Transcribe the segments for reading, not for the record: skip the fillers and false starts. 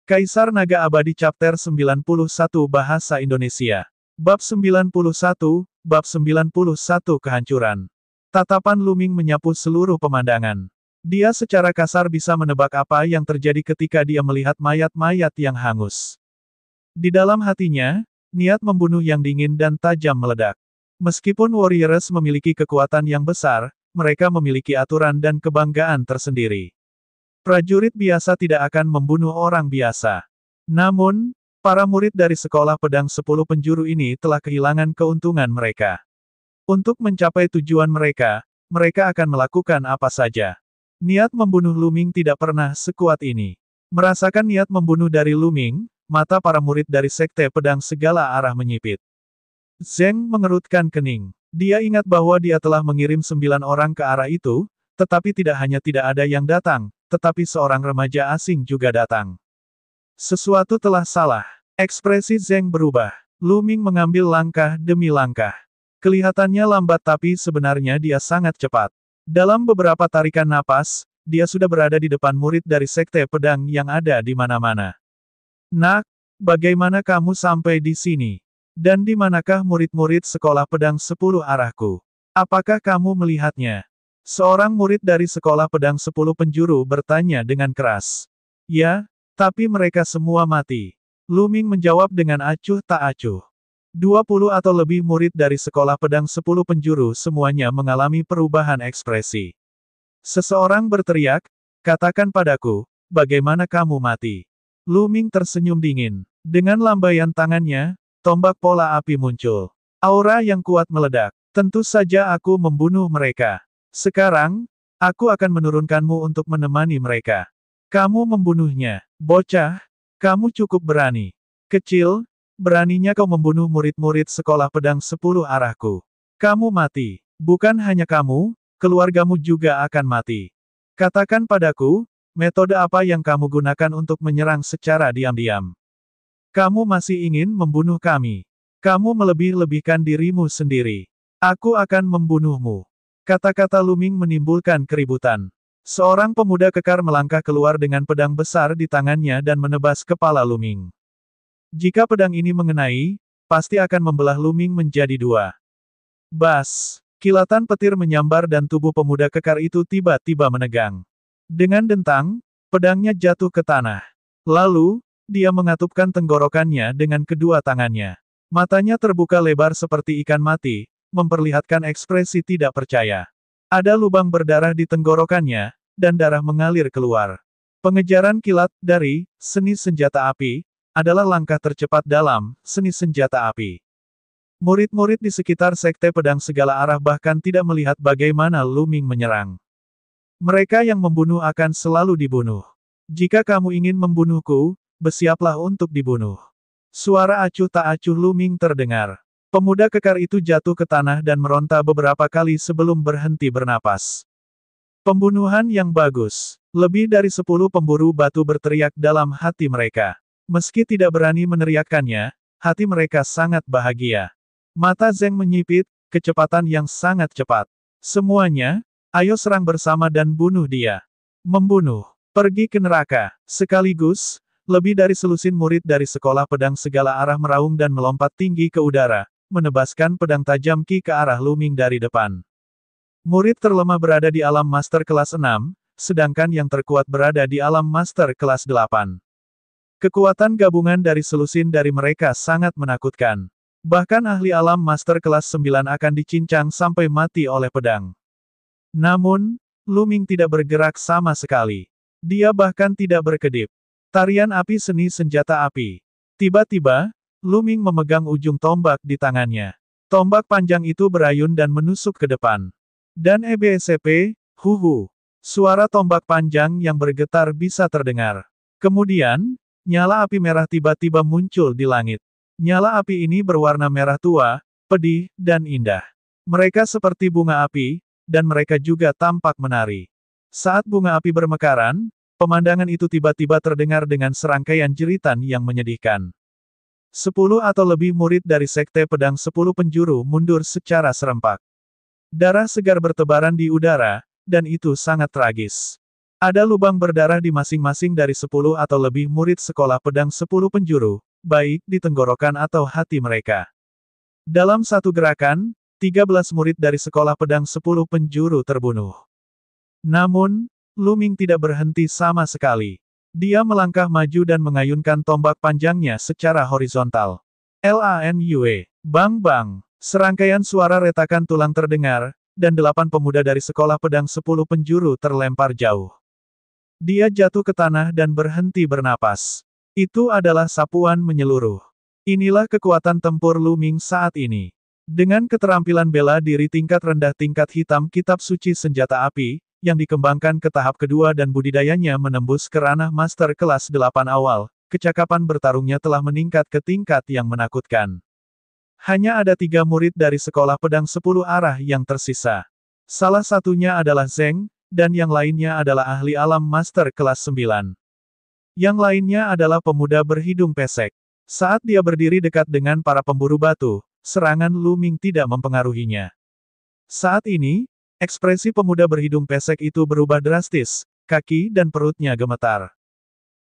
Kaisar Naga Abadi Chapter 91 Bahasa Indonesia. Bab 91, Bab 91 Kehancuran. Tatapan Luming menyapu seluruh pemandangan. Dia secara kasar bisa menebak apa yang terjadi ketika dia melihat mayat-mayat yang hangus. Di dalam hatinya, niat membunuh yang dingin dan tajam meledak. Meskipun Warriors memiliki kekuatan yang besar, mereka memiliki aturan dan kebanggaan tersendiri. Prajurit biasa tidak akan membunuh orang biasa. Namun, para murid dari sekolah pedang 10 penjuru ini telah kehilangan keuntungan mereka. Untuk mencapai tujuan mereka, mereka akan melakukan apa saja. Niat membunuh Luming tidak pernah sekuat ini. Merasakan niat membunuh dari Luming, mata para murid dari sekte pedang segala arah menyipit. Zeng mengerutkan kening. Dia ingat bahwa dia telah mengirim 9 orang ke arah itu, tetapi tidak hanya tidak ada yang datang, tetapi seorang remaja asing juga datang. Sesuatu telah salah. Ekspresi Zeng berubah. Luming mengambil langkah demi langkah. Kelihatannya lambat tapi sebenarnya dia sangat cepat. Dalam beberapa tarikan napas, dia sudah berada di depan murid dari sekte pedang yang ada di mana-mana. Nak, bagaimana kamu sampai di sini? Dan di manakah murid-murid sekolah pedang 10 arahku? Apakah kamu melihatnya? Seorang murid dari sekolah pedang 10 penjuru bertanya dengan keras. Ya, tapi mereka semua mati. Luming menjawab dengan acuh tak acuh. 20 atau lebih murid dari sekolah pedang 10 penjuru semuanya mengalami perubahan ekspresi. Seseorang berteriak, katakan padaku, bagaimana kamu mati? Luming tersenyum dingin. Dengan lambaian tangannya, tombak pola api muncul. Aura yang kuat meledak. Tentu saja aku membunuh mereka. Sekarang, aku akan menurunkanmu untuk menemani mereka. Kamu membunuhnya. Bocah, kamu cukup berani. Kecil, beraninya kau membunuh murid-murid sekolah pedang 10 arahku. Kamu mati. Bukan hanya kamu, keluargamu juga akan mati. Katakan padaku, metode apa yang kamu gunakan untuk menyerang secara diam-diam? Kamu masih ingin membunuh kami. Kamu melebih-lebihkan dirimu sendiri. Aku akan membunuhmu. Kata-kata Luming menimbulkan keributan. Seorang pemuda kekar melangkah keluar dengan pedang besar di tangannya dan menebas kepala Luming. Jika pedang ini mengenai, pasti akan membelah Luming menjadi dua. Bas! Kilatan petir menyambar dan tubuh pemuda kekar itu tiba-tiba menegang. Dengan dentang, pedangnya jatuh ke tanah. Lalu, dia mengatupkan tenggorokannya dengan kedua tangannya. Matanya terbuka lebar seperti ikan mati, memperlihatkan ekspresi tidak percaya. Ada lubang berdarah di tenggorokannya, dan darah mengalir keluar. Pengejaran kilat dari seni senjata api adalah langkah tercepat dalam seni senjata api. Murid-murid di sekitar sekte pedang segala arah bahkan tidak melihat bagaimana Luming menyerang. Mereka yang membunuh akan selalu dibunuh. Jika kamu ingin membunuhku, bersiaplah untuk dibunuh. Suara acuh tak acuh Luming terdengar. Pemuda kekar itu jatuh ke tanah dan meronta beberapa kali sebelum berhenti bernapas. Pembunuhan yang bagus. Lebih dari 10 pemburu batu berteriak dalam hati mereka. Meski tidak berani meneriakkannya, hati mereka sangat bahagia. Mata Zeng menyipit, kecepatan yang sangat cepat. Semuanya, ayo serang bersama dan bunuh dia. Membunuh. Pergi ke neraka. Sekaligus, lebih dari selusin murid dari sekolah pedang segala arah meraung dan melompat tinggi ke udara, menebaskan pedang tajam Ki ke arah Luming dari depan. Murid terlemah berada di alam master kelas 6, sedangkan yang terkuat berada di alam master kelas 8. Kekuatan gabungan dari selusin dari mereka sangat menakutkan. Bahkan ahli alam master kelas 9 akan dicincang sampai mati oleh pedang. Namun, Luming tidak bergerak sama sekali. Dia bahkan tidak berkedip. Tarian api seni senjata api. Tiba-tiba, Luming memegang ujung tombak di tangannya. Tombak panjang itu berayun dan menusuk ke depan. Dan EBSP, huhu. Suara tombak panjang yang bergetar bisa terdengar. Kemudian, nyala api merah tiba-tiba muncul di langit. Nyala api ini berwarna merah tua, pedih, dan indah. Mereka seperti bunga api, dan mereka juga tampak menari. Saat bunga api bermekaran, pemandangan itu tiba-tiba terdengar dengan serangkaian jeritan yang menyedihkan. 10 atau lebih murid dari sekte pedang 10 penjuru mundur secara serempak. Darah segar bertebaran di udara, dan itu sangat tragis. Ada lubang berdarah di masing-masing dari 10 atau lebih murid sekolah pedang 10 penjuru, baik di tenggorokan atau hati mereka. Dalam satu gerakan, 13 murid dari sekolah pedang 10 penjuru terbunuh. Namun, Lu Ming tidak berhenti sama sekali. Dia melangkah maju dan mengayunkan tombak panjangnya secara horizontal. Lanue, bang bang, serangkaian suara retakan tulang terdengar, dan 8 pemuda dari sekolah pedang 10 penjuru terlempar jauh. Dia jatuh ke tanah dan berhenti bernapas. Itu adalah sapuan menyeluruh. Inilah kekuatan tempur Lu Ming saat ini. Dengan keterampilan bela diri tingkat rendah tingkat hitam kitab suci senjata api, yang dikembangkan ke tahap kedua dan budidayanya menembus ke ranah master kelas 8 awal, kecakapan bertarungnya telah meningkat ke tingkat yang menakutkan. Hanya ada 3 murid dari sekolah pedang 10 arah yang tersisa. Salah satunya adalah Zeng, dan yang lainnya adalah ahli alam master kelas 9. Yang lainnya adalah pemuda berhidung pesek. Saat dia berdiri dekat dengan para pemburu batu, serangan Lu Ming tidak mempengaruhinya. Saat ini, ekspresi pemuda berhidung pesek itu berubah drastis, kaki dan perutnya gemetar.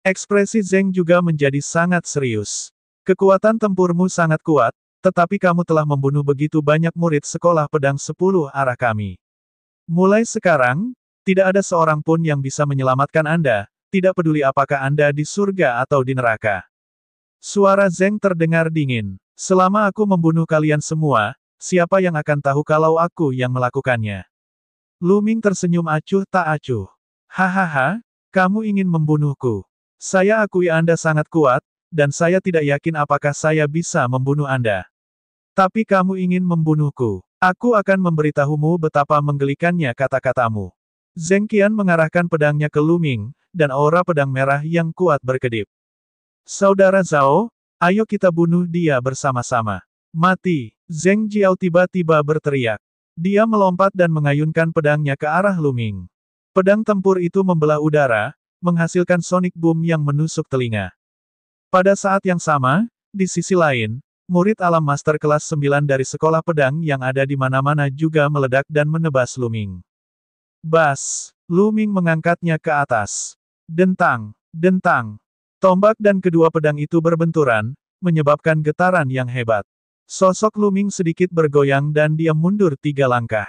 Ekspresi Zeng juga menjadi sangat serius. Kekuatan tempurmu sangat kuat, tetapi kamu telah membunuh begitu banyak murid sekolah pedang 10 arah kami. Mulai sekarang, tidak ada seorang pun yang bisa menyelamatkan Anda, tidak peduli apakah Anda di surga atau di neraka. Suara Zeng terdengar dingin. Selama aku membunuh kalian semua, siapa yang akan tahu kalau aku yang melakukannya? Lu Ming tersenyum acuh tak acuh. Hahaha, kamu ingin membunuhku. Saya akui Anda sangat kuat, dan saya tidak yakin apakah saya bisa membunuh Anda. Tapi kamu ingin membunuhku. Aku akan memberitahumu betapa menggelikannya kata-katamu. Zeng Qian mengarahkan pedangnya ke Lu Ming, dan aura pedang merah yang kuat berkedip. Saudara Zhao, ayo kita bunuh dia bersama-sama. Mati! Zeng Jiao tiba-tiba berteriak. Dia melompat dan mengayunkan pedangnya ke arah Lu Ming. Pedang tempur itu membelah udara, menghasilkan sonic boom yang menusuk telinga. Pada saat yang sama, di sisi lain, murid alam master kelas 9 dari sekolah pedang yang ada di mana-mana juga meledak dan menebas Lu Ming. Bas! Lu Ming mengangkatnya ke atas. Dentang! Dentang! Tombak dan kedua pedang itu berbenturan, menyebabkan getaran yang hebat. Sosok Lu Ming sedikit bergoyang dan dia mundur 3 langkah.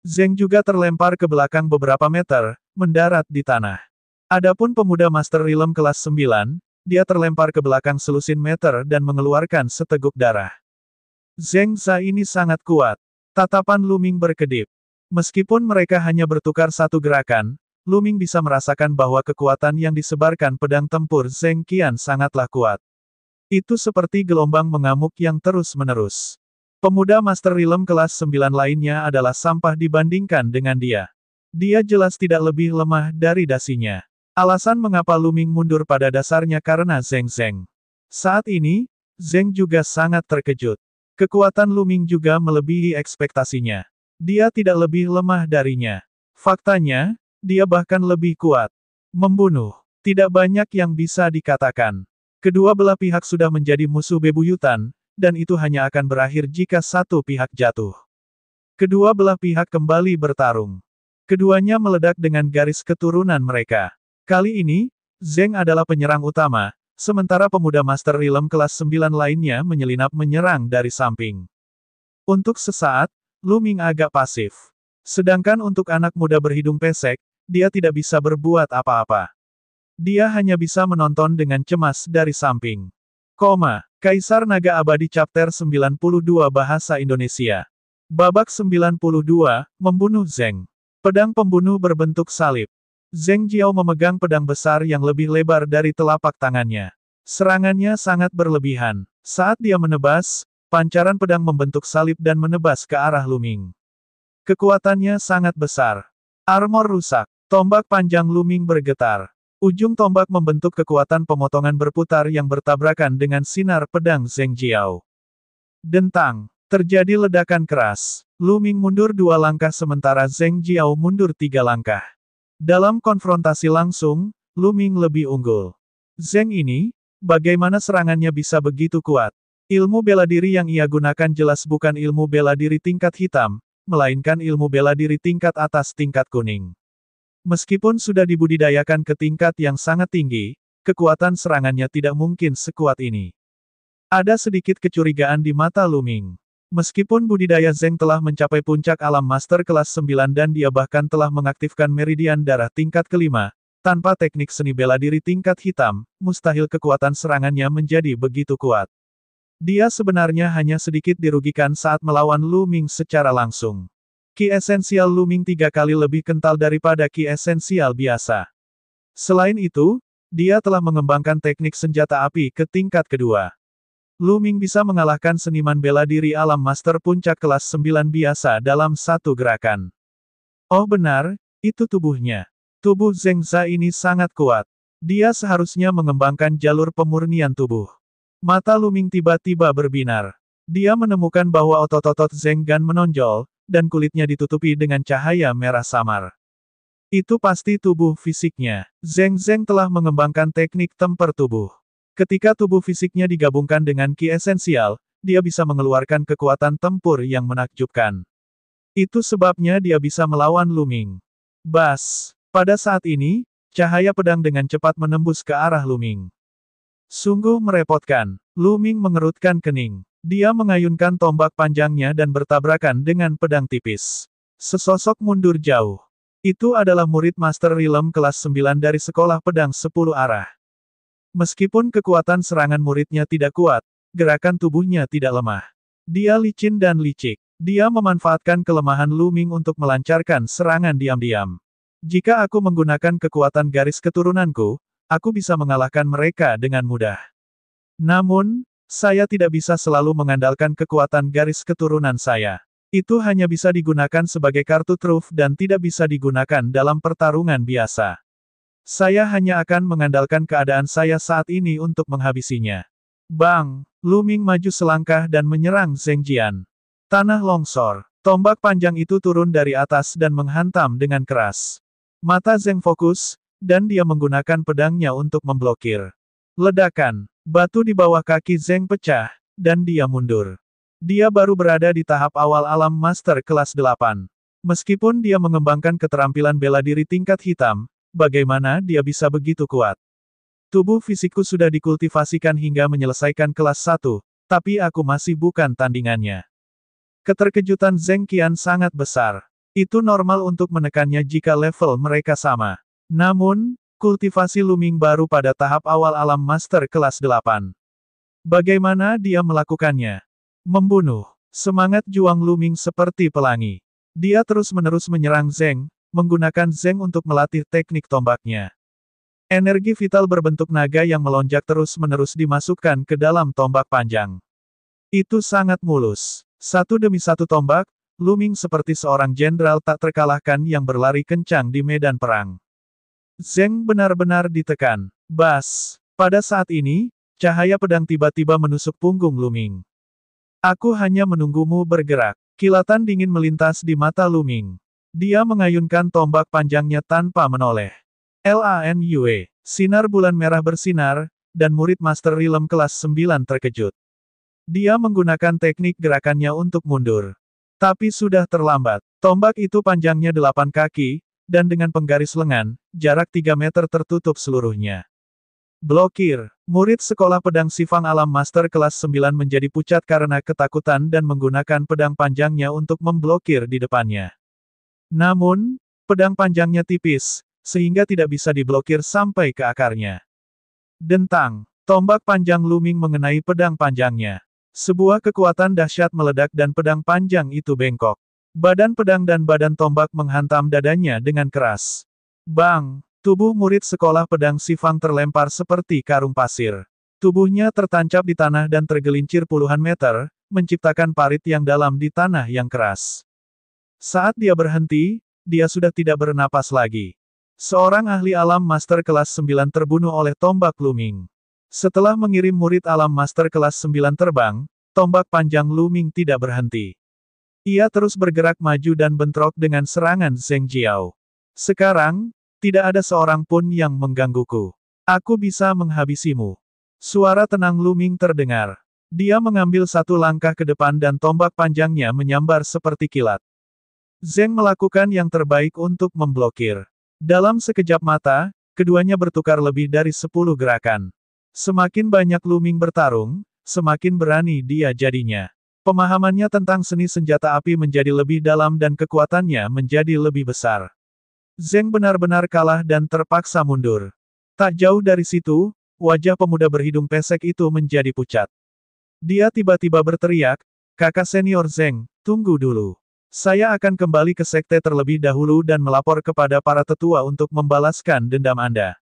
Zeng juga terlempar ke belakang beberapa meter, mendarat di tanah. Adapun pemuda Master Realm kelas 9, dia terlempar ke belakang selusin meter dan mengeluarkan seteguk darah. Zeng Za ini sangat kuat. Tatapan Lu Ming berkedip. Meskipun mereka hanya bertukar satu gerakan, Lu Ming bisa merasakan bahwa kekuatan yang disebarkan pedang tempur Zeng Qian sangatlah kuat. Itu seperti gelombang mengamuk yang terus-menerus. Pemuda Master Realm kelas 9 lainnya adalah sampah dibandingkan dengan dia. Dia jelas tidak lebih lemah dari dasinya. Alasan mengapa Lu Ming mundur pada dasarnya karena Zeng Zeng. Saat ini, Zeng juga sangat terkejut. Kekuatan Lu Ming juga melebihi ekspektasinya. Dia tidak lebih lemah darinya. Faktanya, dia bahkan lebih kuat. Membunuh. Tidak banyak yang bisa dikatakan. Kedua belah pihak sudah menjadi musuh bebuyutan, dan itu hanya akan berakhir jika satu pihak jatuh. Kedua belah pihak kembali bertarung. Keduanya meledak dengan garis keturunan mereka. Kali ini, Zeng adalah penyerang utama, sementara pemuda Master Realm kelas 9 lainnya menyelinap menyerang dari samping. Untuk sesaat, Lu Ming agak pasif. Sedangkan untuk anak muda berhidung pesek, dia tidak bisa berbuat apa-apa. Dia hanya bisa menonton dengan cemas dari samping. Kaisar Naga Abadi Chapter 92 Bahasa Indonesia. Babak 92, Membunuh Zeng. Pedang pembunuh berbentuk salib. Zeng Jiao memegang pedang besar yang lebih lebar dari telapak tangannya. Serangannya sangat berlebihan. Saat dia menebas, pancaran pedang membentuk salib dan menebas ke arah Lu Ming. Kekuatannya sangat besar. Armor rusak. Tombak panjang Lu Ming bergetar. Ujung tombak membentuk kekuatan pemotongan berputar yang bertabrakan dengan sinar pedang Zeng Jiao. Dentang. Terjadi ledakan keras. Lu Ming mundur 2 langkah sementara Zeng Jiao mundur 3 langkah. Dalam konfrontasi langsung, Lu Ming lebih unggul. Zeng ini, bagaimana serangannya bisa begitu kuat? Ilmu bela diri yang ia gunakan jelas bukan ilmu bela diri tingkat hitam, melainkan ilmu bela diri tingkat atas tingkat kuning. Meskipun sudah dibudidayakan ke tingkat yang sangat tinggi, kekuatan serangannya tidak mungkin sekuat ini. Ada sedikit kecurigaan di mata Lu Ming. Meskipun budidaya Zeng telah mencapai puncak alam master kelas 9 dan dia bahkan telah mengaktifkan meridian darah tingkat kelima, tanpa teknik seni bela diri tingkat hitam, mustahil kekuatan serangannya menjadi begitu kuat. Dia sebenarnya hanya sedikit dirugikan saat melawan Lu Ming secara langsung. Ki esensial Lu Ming 3 kali lebih kental daripada ki esensial biasa. Selain itu, dia telah mengembangkan teknik senjata api ke tingkat kedua. Lu Ming bisa mengalahkan seniman bela diri alam master puncak kelas 9 biasa dalam satu gerakan. Oh benar, itu tubuhnya. Tubuh Zheng Za ini sangat kuat. Dia seharusnya mengembangkan jalur pemurnian tubuh. Mata Lu Ming tiba-tiba berbinar. Dia menemukan bahwa otot-otot Zheng Gan menonjol, dan kulitnya ditutupi dengan cahaya merah samar. Itu pasti tubuh fisiknya. Zheng Zheng telah mengembangkan teknik temper tubuh. Ketika tubuh fisiknya digabungkan dengan ki esensial, dia bisa mengeluarkan kekuatan tempur yang menakjubkan. Itu sebabnya dia bisa melawan Lu Ming. Bas! Pada saat ini, cahaya pedang dengan cepat menembus ke arah Lu Ming. Sungguh merepotkan. Lu Ming mengerutkan kening. Dia mengayunkan tombak panjangnya dan bertabrakan dengan pedang tipis. Sesosok mundur jauh. Itu adalah murid Master Realm kelas 9 dari sekolah pedang 10 arah. Meskipun kekuatan serangan muridnya tidak kuat, gerakan tubuhnya tidak lemah. Dia licin dan licik. Dia memanfaatkan kelemahan Lu Ming untuk melancarkan serangan diam-diam. Jika aku menggunakan kekuatan garis keturunanku, aku bisa mengalahkan mereka dengan mudah. Namun, saya tidak bisa selalu mengandalkan kekuatan garis keturunan saya. Itu hanya bisa digunakan sebagai kartu truf dan tidak bisa digunakan dalam pertarungan biasa. Saya hanya akan mengandalkan keadaan saya saat ini untuk menghabisinya. Bang! Lu Ming maju selangkah dan menyerang Zheng Jian. Tanah longsor. Tombak panjang itu turun dari atas dan menghantam dengan keras. Mata Zheng fokus, dan dia menggunakan pedangnya untuk memblokir. Ledakan. Batu di bawah kaki Zheng pecah, dan dia mundur. Dia baru berada di tahap awal alam master kelas 8. Meskipun dia mengembangkan keterampilan bela diri tingkat hitam, bagaimana dia bisa begitu kuat? Tubuh fisikku sudah dikultivasikan hingga menyelesaikan kelas 1, tapi aku masih bukan tandingannya. Keterkejutan Zheng Qian sangat besar. Itu normal untuk menekannya jika level mereka sama. Namun, kultivasi Lu Ming baru pada tahap awal alam master kelas 8. Bagaimana dia melakukannya? Membunuh. Semangat juang Lu Ming seperti pelangi. Dia terus-menerus menyerang Zheng, menggunakan Zheng untuk melatih teknik tombaknya. Energi vital berbentuk naga yang melonjak terus-menerus dimasukkan ke dalam tombak panjang. Itu sangat mulus. Satu demi satu tombak, Lu Ming seperti seorang jenderal tak terkalahkan yang berlari kencang di medan perang. Zheng benar-benar ditekan. Bas! Pada saat ini, cahaya pedang tiba-tiba menusuk punggung Lu Ming. Aku hanya menunggumu bergerak. Kilatan dingin melintas di mata Lu Ming. Dia mengayunkan tombak panjangnya tanpa menoleh. Lanue. Sinar bulan merah bersinar, dan murid Master Realm kelas 9 terkejut. Dia menggunakan teknik gerakannya untuk mundur. Tapi sudah terlambat. Tombak itu panjangnya 8 kaki, dan dengan penggaris lengan, jarak 3 meter tertutup seluruhnya. Blokir. Murid sekolah pedang Sifang Alam Master kelas 9 menjadi pucat karena ketakutan dan menggunakan pedang panjangnya untuk memblokir di depannya. Namun, pedang panjangnya tipis, sehingga tidak bisa diblokir sampai ke akarnya. Dentang. Tombak panjang Lu Ming mengenai pedang panjangnya. Sebuah kekuatan dahsyat meledak dan pedang panjang itu bengkok. Badan pedang dan badan tombak menghantam dadanya dengan keras. Bang! Tubuh murid sekolah pedang Sifang terlempar seperti karung pasir. Tubuhnya tertancap di tanah dan tergelincir puluhan meter, menciptakan parit yang dalam di tanah yang keras. Saat dia berhenti, dia sudah tidak bernapas lagi. Seorang ahli alam master kelas 9 terbunuh oleh tombak Lu Ming. Setelah mengirim murid alam master kelas 9 terbang, tombak panjang Lu Ming tidak berhenti. Ia terus bergerak maju dan bentrok dengan serangan Zheng Jiao. Sekarang, tidak ada seorang pun yang menggangguku. Aku bisa menghabisimu. Suara tenang Lu Ming terdengar. Dia mengambil satu langkah ke depan dan tombak panjangnya menyambar seperti kilat. Zheng melakukan yang terbaik untuk memblokir. Dalam sekejap mata, keduanya bertukar lebih dari 10 gerakan. Semakin banyak Luming bertarung, semakin berani dia jadinya. Pemahamannya tentang seni senjata api menjadi lebih dalam dan kekuatannya menjadi lebih besar. Zheng benar-benar kalah dan terpaksa mundur. Tak jauh dari situ, wajah pemuda berhidung pesek itu menjadi pucat. Dia tiba-tiba berteriak, "Kakak senior Zheng, tunggu dulu. Saya akan kembali ke sekte terlebih dahulu dan melapor kepada para tetua untuk membalaskan dendam Anda."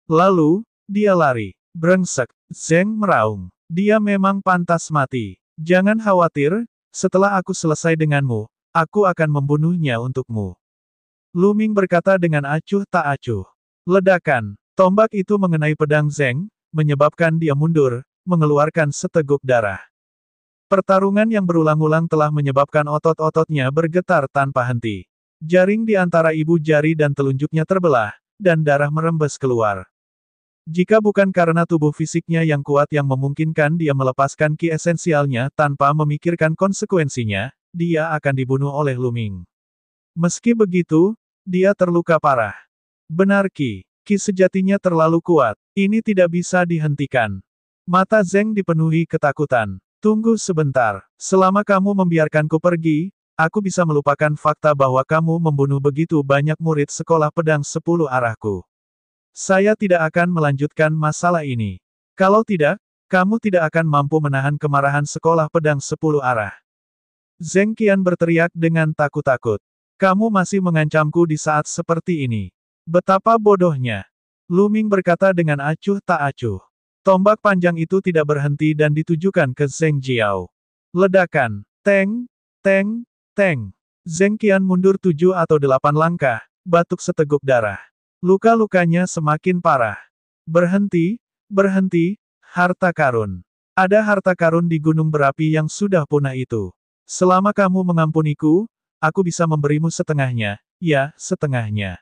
Lalu, dia lari. Brengsek, Zheng meraung. Dia memang pantas mati. Jangan khawatir, setelah aku selesai denganmu, aku akan membunuhnya untukmu. Luming berkata dengan acuh tak acuh. Ledakan, tombak itu mengenai pedang Zheng, menyebabkan dia mundur, mengeluarkan seteguk darah. Pertarungan yang berulang-ulang telah menyebabkan otot-ototnya bergetar tanpa henti. Jaring di antara ibu jari dan telunjuknya terbelah, dan darah merembes keluar. Jika bukan karena tubuh fisiknya yang kuat yang memungkinkan dia melepaskan ki esensialnya tanpa memikirkan konsekuensinya, dia akan dibunuh oleh Luming. Meski begitu, dia terluka parah. Benar ki sejatinya terlalu kuat. Ini tidak bisa dihentikan. Mata Zheng dipenuhi ketakutan. Tunggu sebentar. Selama kamu membiarkanku pergi, aku bisa melupakan fakta bahwa kamu membunuh begitu banyak murid sekolah pedang 10 arahku. Saya tidak akan melanjutkan masalah ini. Kalau tidak, kamu tidak akan mampu menahan kemarahan sekolah pedang 10 arah. Zheng Qian berteriak dengan takut-takut. Kamu masih mengancamku di saat seperti ini. Betapa bodohnya. Luming berkata dengan acuh tak acuh. Tombak panjang itu tidak berhenti dan ditujukan ke Zheng Jiao. Ledakan. Teng, teng, teng. Zheng Qian mundur 7 atau 8 langkah, batuk seteguk darah. Luka-lukanya semakin parah. Berhenti, berhenti, harta karun. Ada harta karun di gunung berapi yang sudah punah itu. Selama kamu mengampuniku, aku bisa memberimu setengahnya, ya, setengahnya.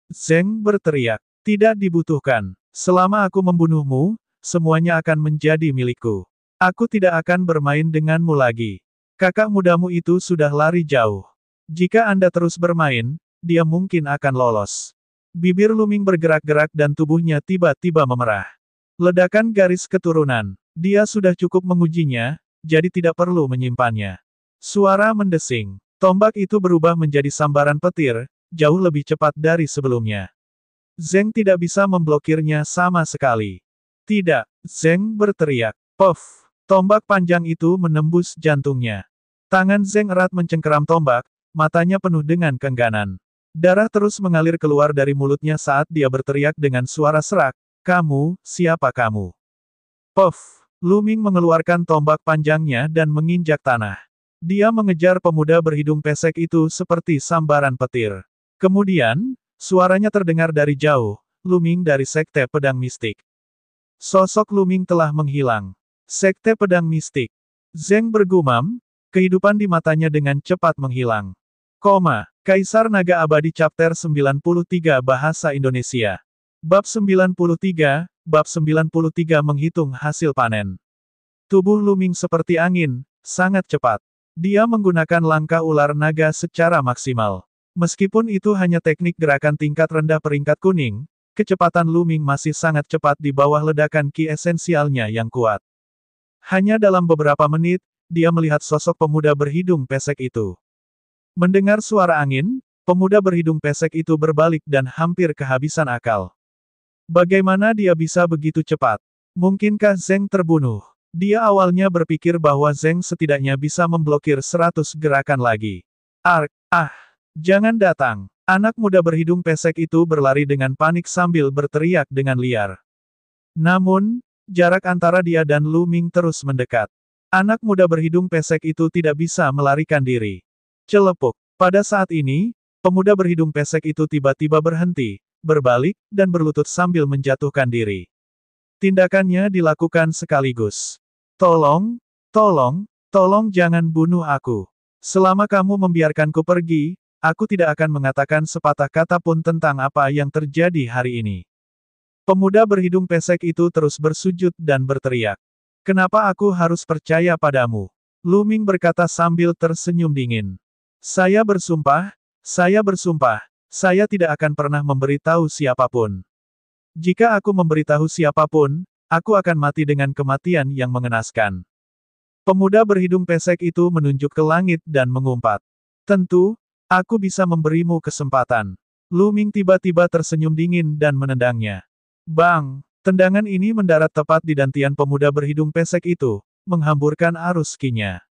Zheng berteriak, tidak dibutuhkan. Selama aku membunuhmu, semuanya akan menjadi milikku. Aku tidak akan bermain denganmu lagi. Kakak mudamu itu sudah lari jauh. Jika Anda terus bermain, dia mungkin akan lolos. Bibir Luming bergerak-gerak dan tubuhnya tiba-tiba memerah. Ledakan garis keturunan. Dia sudah cukup mengujinya, jadi tidak perlu menyimpannya. Suara mendesing. Tombak itu berubah menjadi sambaran petir, jauh lebih cepat dari sebelumnya. Zheng tidak bisa memblokirnya sama sekali. Tidak, Zheng berteriak. Puff! Tombak panjang itu menembus jantungnya. Tangan Zheng erat mencengkeram tombak, matanya penuh dengan keengganan. Darah terus mengalir keluar dari mulutnya saat dia berteriak dengan suara serak, "Kamu, siapa kamu?" Puff! Luming mengeluarkan tombak panjangnya dan menginjak tanah. Dia mengejar pemuda berhidung pesek itu seperti sambaran petir. Kemudian, suaranya terdengar dari jauh, Luming dari Sekte Pedang Mistik. Sosok Luming telah menghilang. Sekte Pedang Mistik. Zheng bergumam, kehidupan di matanya dengan cepat menghilang. Kaisar Naga Abadi Chapter 93 Bahasa Indonesia. Bab 93, Bab 93 Menghitung Hasil Panen. Tubuh Luming seperti angin, sangat cepat. Dia menggunakan langkah ular naga secara maksimal. Meskipun itu hanya teknik gerakan tingkat rendah peringkat kuning, kecepatan Luming masih sangat cepat di bawah ledakan ki esensialnya yang kuat. Hanya dalam beberapa menit, dia melihat sosok pemuda berhidung pesek itu. Mendengar suara angin, pemuda berhidung pesek itu berbalik dan hampir kehabisan akal. Bagaimana dia bisa begitu cepat? Mungkinkah Zheng terbunuh? Dia awalnya berpikir bahwa Zheng setidaknya bisa memblokir 100 gerakan lagi. Jangan datang. Anak muda berhidung pesek itu berlari dengan panik sambil berteriak dengan liar. Namun, jarak antara dia dan Luming terus mendekat. Anak muda berhidung pesek itu tidak bisa melarikan diri. Celepuk. Pada saat ini, pemuda berhidung pesek itu tiba-tiba berhenti, berbalik, dan berlutut sambil menjatuhkan diri. Tindakannya dilakukan sekaligus. Tolong, tolong, tolong jangan bunuh aku. Selama kamu membiarkanku pergi, aku tidak akan mengatakan sepatah kata pun tentang apa yang terjadi hari ini. Pemuda berhidung pesek itu terus bersujud dan berteriak. Kenapa aku harus percaya padamu? Luming berkata sambil tersenyum dingin. Saya bersumpah, Saya tidak akan pernah memberitahu siapapun. Jika aku memberitahu siapapun, aku akan mati dengan kematian yang mengenaskan. Pemuda berhidung pesek itu menunjuk ke langit dan mengumpat. Tentu, aku bisa memberimu kesempatan. Lu Ming tiba-tiba tersenyum dingin dan menendangnya. Bang! Tendangan ini mendarat tepat di dantian pemuda berhidung pesek itu, menghamburkan arus ki-nya.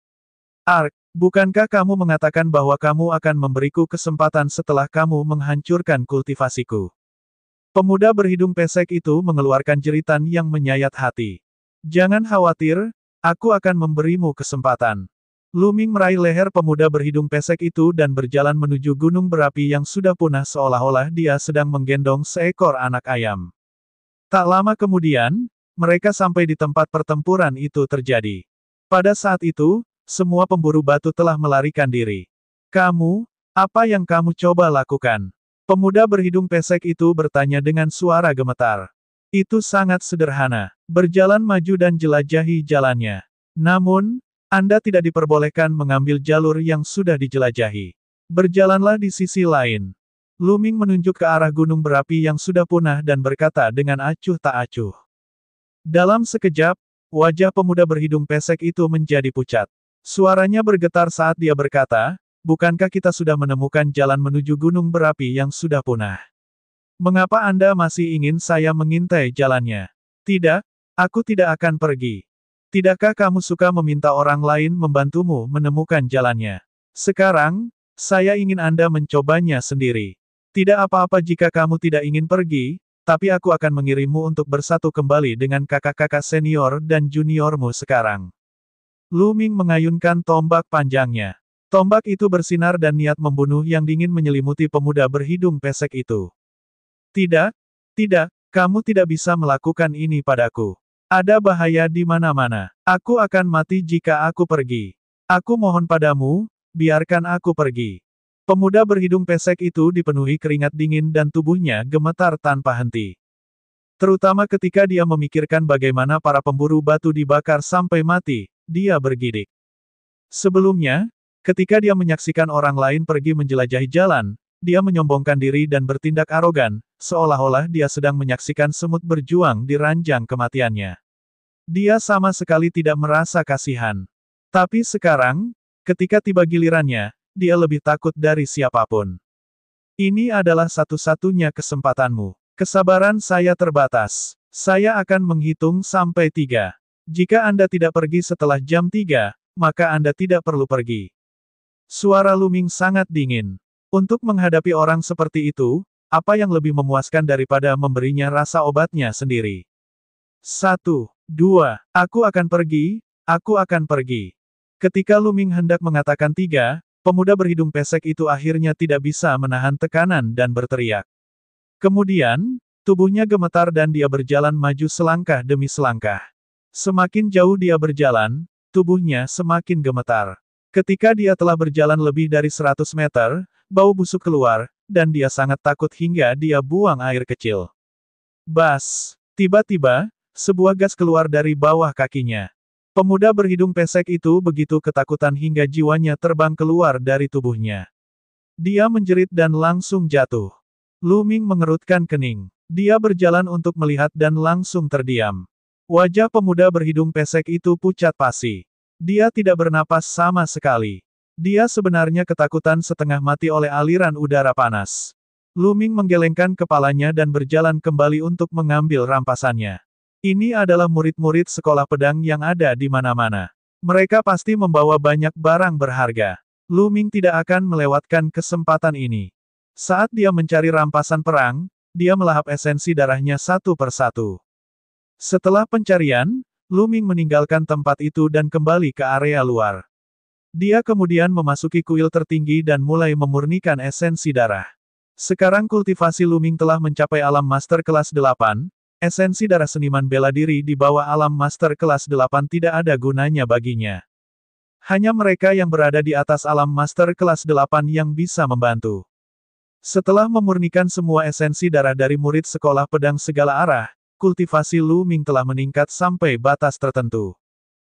Ark, bukankah kamu mengatakan bahwa kamu akan memberiku kesempatan setelah kamu menghancurkan kultivasiku? Pemuda berhidung pesek itu mengeluarkan jeritan yang menyayat hati. Jangan khawatir, aku akan memberimu kesempatan. Lu Ming meraih leher pemuda berhidung pesek itu dan berjalan menuju gunung berapi yang sudah punah seolah-olah dia sedang menggendong seekor anak ayam. Tak lama kemudian, mereka sampai di tempat pertempuran itu terjadi. Pada saat itu, semua pemburu batu telah melarikan diri. Kamu, apa yang kamu coba lakukan? Pemuda berhidung pesek itu bertanya dengan suara gemetar. Itu sangat sederhana. Berjalan maju dan jelajahi jalannya. Namun, Anda tidak diperbolehkan mengambil jalur yang sudah dijelajahi. Berjalanlah di sisi lain. Lu Ming menunjuk ke arah gunung berapi yang sudah punah dan berkata dengan acuh tak acuh. Dalam sekejap, wajah pemuda berhidung pesek itu menjadi pucat. Suaranya bergetar saat dia berkata, bukankah kita sudah menemukan jalan menuju gunung berapi yang sudah punah? Mengapa Anda masih ingin saya mengintai jalannya? Tidak, aku tidak akan pergi. Tidakkah kamu suka meminta orang lain membantumu menemukan jalannya? Sekarang, saya ingin Anda mencobanya sendiri. Tidak apa-apa jika kamu tidak ingin pergi, tapi aku akan mengirimmu untuk bersatu kembali dengan kakak-kakak senior dan juniormu sekarang. Lu Ming mengayunkan tombak panjangnya. Tombak itu bersinar dan niat membunuh yang dingin menyelimuti pemuda berhidung pesek itu. Tidak, tidak, kamu tidak bisa melakukan ini padaku. Ada bahaya di mana-mana. Aku akan mati jika aku pergi. Aku mohon padamu, biarkan aku pergi. Pemuda berhidung pesek itu dipenuhi keringat dingin dan tubuhnya gemetar tanpa henti. Terutama ketika dia memikirkan bagaimana para pemburu batu dibakar sampai mati, dia bergidik. Sebelumnya, ketika dia menyaksikan orang lain pergi menjelajahi jalan, dia menyombongkan diri dan bertindak arogan, seolah-olah dia sedang menyaksikan semut berjuang di ranjang kematiannya. Dia sama sekali tidak merasa kasihan. Tapi sekarang, ketika tiba gilirannya, dia lebih takut dari siapapun. Ini adalah satu-satunya kesempatanmu. Kesabaran saya terbatas. Saya akan menghitung sampai 3. Jika Anda tidak pergi setelah jam 3, maka Anda tidak perlu pergi. Suara Lu Ming sangat dingin. Untuk menghadapi orang seperti itu, apa yang lebih memuaskan daripada memberinya rasa obatnya sendiri? 1, 2, aku akan pergi, aku akan pergi. Ketika Lu Ming hendak mengatakan 3, pemuda berhidung pesek itu akhirnya tidak bisa menahan tekanan dan berteriak. Kemudian, tubuhnya gemetar dan dia berjalan maju selangkah demi selangkah. Semakin jauh dia berjalan, tubuhnya semakin gemetar. Ketika dia telah berjalan lebih dari 100 meter, bau busuk keluar, dan dia sangat takut hingga dia buang air kecil. Bas! Tiba-tiba, sebuah gas keluar dari bawah kakinya. Pemuda berhidung pesek itu begitu ketakutan hingga jiwanya terbang keluar dari tubuhnya. Dia menjerit dan langsung jatuh. Lu Ming mengerutkan kening. Dia berjalan untuk melihat dan langsung terdiam. Wajah pemuda berhidung pesek itu pucat pasi. Dia tidak bernapas sama sekali. Dia sebenarnya ketakutan setengah mati oleh aliran udara panas. Lu Ming menggelengkan kepalanya dan berjalan kembali untuk mengambil rampasannya. Ini adalah murid-murid sekolah pedang yang ada di mana-mana. Mereka pasti membawa banyak barang berharga. Lu Ming tidak akan melewatkan kesempatan ini. Saat dia mencari rampasan perang, dia melahap esensi darahnya satu persatu. Setelah pencarian, Lu Ming meninggalkan tempat itu dan kembali ke area luar. Dia kemudian memasuki kuil tertinggi dan mulai memurnikan esensi darah. Sekarang kultivasi Lu Ming telah mencapai alam master kelas 8, esensi darah seniman bela diri di bawah alam master kelas 8 tidak ada gunanya baginya. Hanya mereka yang berada di atas alam master kelas 8 yang bisa membantu. Setelah memurnikan semua esensi darah dari murid sekolah pedang segala arah, kultivasi Lu Ming telah meningkat sampai batas tertentu.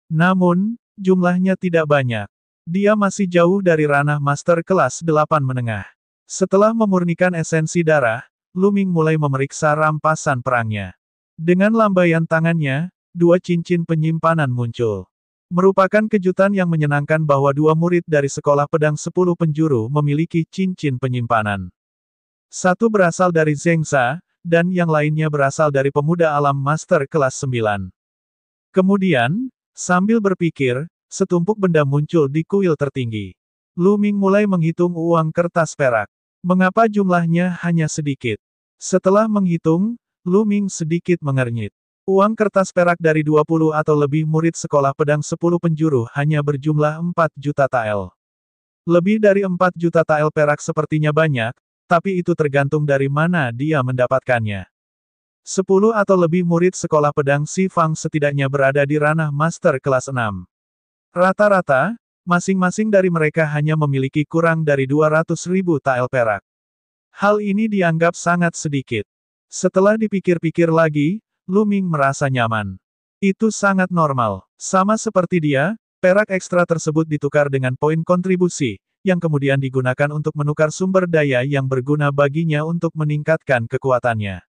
Namun, jumlahnya tidak banyak. Dia masih jauh dari ranah master kelas 8 menengah. Setelah memurnikan esensi darah, Lu Ming mulai memeriksa rampasan perangnya. Dengan lambaian tangannya, dua cincin penyimpanan muncul. Merupakan kejutan yang menyenangkan bahwa dua murid dari Sekolah Pedang 10 Penjuru memiliki cincin penyimpanan. Satu berasal dari Zhengza, dan yang lainnya berasal dari pemuda alam master kelas 9. Kemudian, sambil berpikir, setumpuk benda muncul di kuil tertinggi. Lu Ming mulai menghitung uang kertas perak. Mengapa jumlahnya hanya sedikit? Setelah menghitung, Lu Ming sedikit mengernyit. Uang kertas perak dari 20 atau lebih murid Sekolah Pedang 10 Penjuru hanya berjumlah 4 juta tael. Lebih dari 4 juta tael perak sepertinya banyak, tapi itu tergantung dari mana dia mendapatkannya. 10 atau lebih murid Sekolah Pedang Si Fang setidaknya berada di ranah master kelas 6. Rata-rata, masing-masing dari mereka hanya memiliki kurang dari 200.000 tael perak. Hal ini dianggap sangat sedikit. Setelah dipikir-pikir lagi, Lu Ming merasa nyaman. Itu sangat normal. Sama seperti dia, perak ekstra tersebut ditukar dengan poin kontribusi, yang kemudian digunakan untuk menukar sumber daya yang berguna baginya untuk meningkatkan kekuatannya.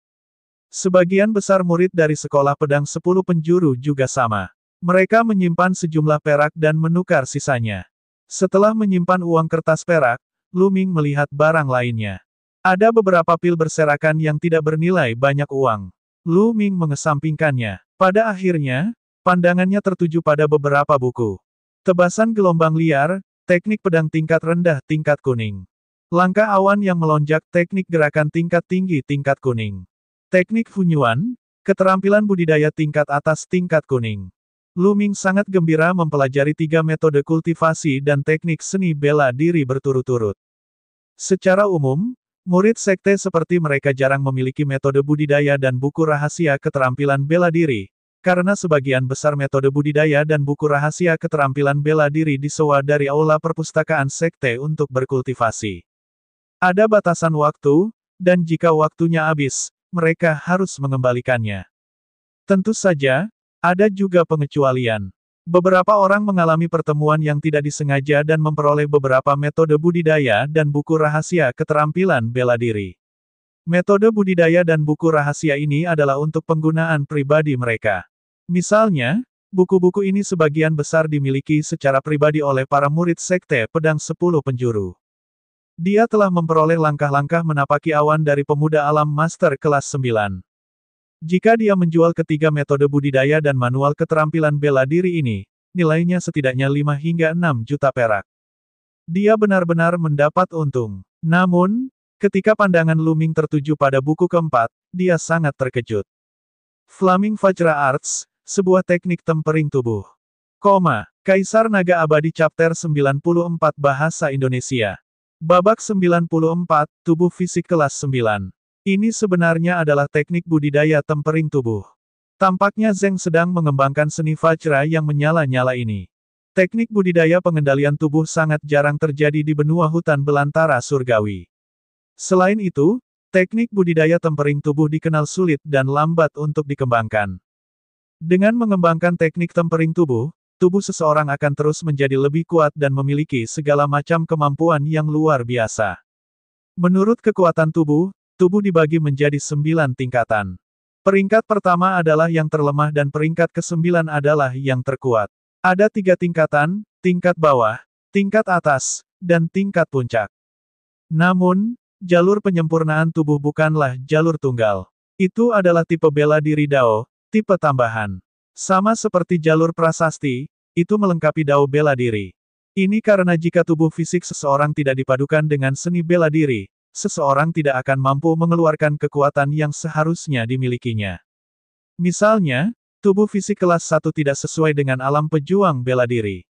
Sebagian besar murid dari Sekolah Pedang 10 Penjuru juga sama. Mereka menyimpan sejumlah perak dan menukar sisanya. Setelah menyimpan uang kertas perak, Lu Ming melihat barang lainnya. Ada beberapa pil berserakan yang tidak bernilai banyak uang. Lu Ming mengesampingkannya. Pada akhirnya, pandangannya tertuju pada beberapa buku. Tebasan gelombang liar, teknik pedang tingkat rendah tingkat kuning. Langkah awan yang melonjak teknik gerakan tingkat tinggi tingkat kuning. Teknik Funyuan, keterampilan budidaya tingkat atas tingkat kuning. Lu Ming sangat gembira mempelajari 3 metode kultivasi dan teknik seni bela diri berturut-turut. Secara umum, murid sekte seperti mereka jarang memiliki metode budidaya dan buku rahasia keterampilan bela diri, karena sebagian besar metode budidaya dan buku rahasia keterampilan bela diri disewa dari aula perpustakaan sekte untuk berkultivasi. Ada batasan waktu, dan jika waktunya habis, mereka harus mengembalikannya. Tentu saja, ada juga pengecualian. Beberapa orang mengalami pertemuan yang tidak disengaja dan memperoleh beberapa metode budidaya dan buku rahasia keterampilan bela diri. Metode budidaya dan buku rahasia ini adalah untuk penggunaan pribadi mereka. Misalnya, buku-buku ini sebagian besar dimiliki secara pribadi oleh para murid sekte pedang 10 penjuru. Dia telah memperoleh langkah-langkah menapaki awan dari pemuda alam master kelas 9. Jika dia menjual ketiga metode budidaya dan manual keterampilan bela diri ini, nilainya setidaknya 5 hingga 6 juta perak. Dia benar-benar mendapat untung. Namun, ketika pandangan Lu Ming tertuju pada buku keempat, dia sangat terkejut. Flaming Vajra Arts, sebuah teknik tempering tubuh. Kaisar Naga Abadi Chapter 94 Bahasa Indonesia. Babak 94, Tubuh Fisik Kelas 9. Ini sebenarnya adalah teknik budidaya tempering tubuh. Tampaknya Zheng sedang mengembangkan seni Vajra yang menyala-nyala ini. Teknik budidaya pengendalian tubuh sangat jarang terjadi di benua hutan belantara surgawi. Selain itu, teknik budidaya tempering tubuh dikenal sulit dan lambat untuk dikembangkan. Dengan mengembangkan teknik tempering tubuh, tubuh seseorang akan terus menjadi lebih kuat dan memiliki segala macam kemampuan yang luar biasa. Menurut kekuatan tubuh dibagi menjadi 9 tingkatan. Peringkat pertama adalah yang terlemah dan peringkat ke-9 adalah yang terkuat. Ada 3 tingkatan, tingkat bawah, tingkat atas, dan tingkat puncak. Namun, jalur penyempurnaan tubuh bukanlah jalur tunggal. Itu adalah tipe bela diri Dao, tipe tambahan. Sama seperti jalur prasasti, itu melengkapi Dao bela diri. Ini karena jika tubuh fisik seseorang tidak dipadukan dengan seni bela diri, seseorang tidak akan mampu mengeluarkan kekuatan yang seharusnya dimilikinya. Misalnya, tubuh fisik kelas 1 tidak sesuai dengan alam pejuang bela diri.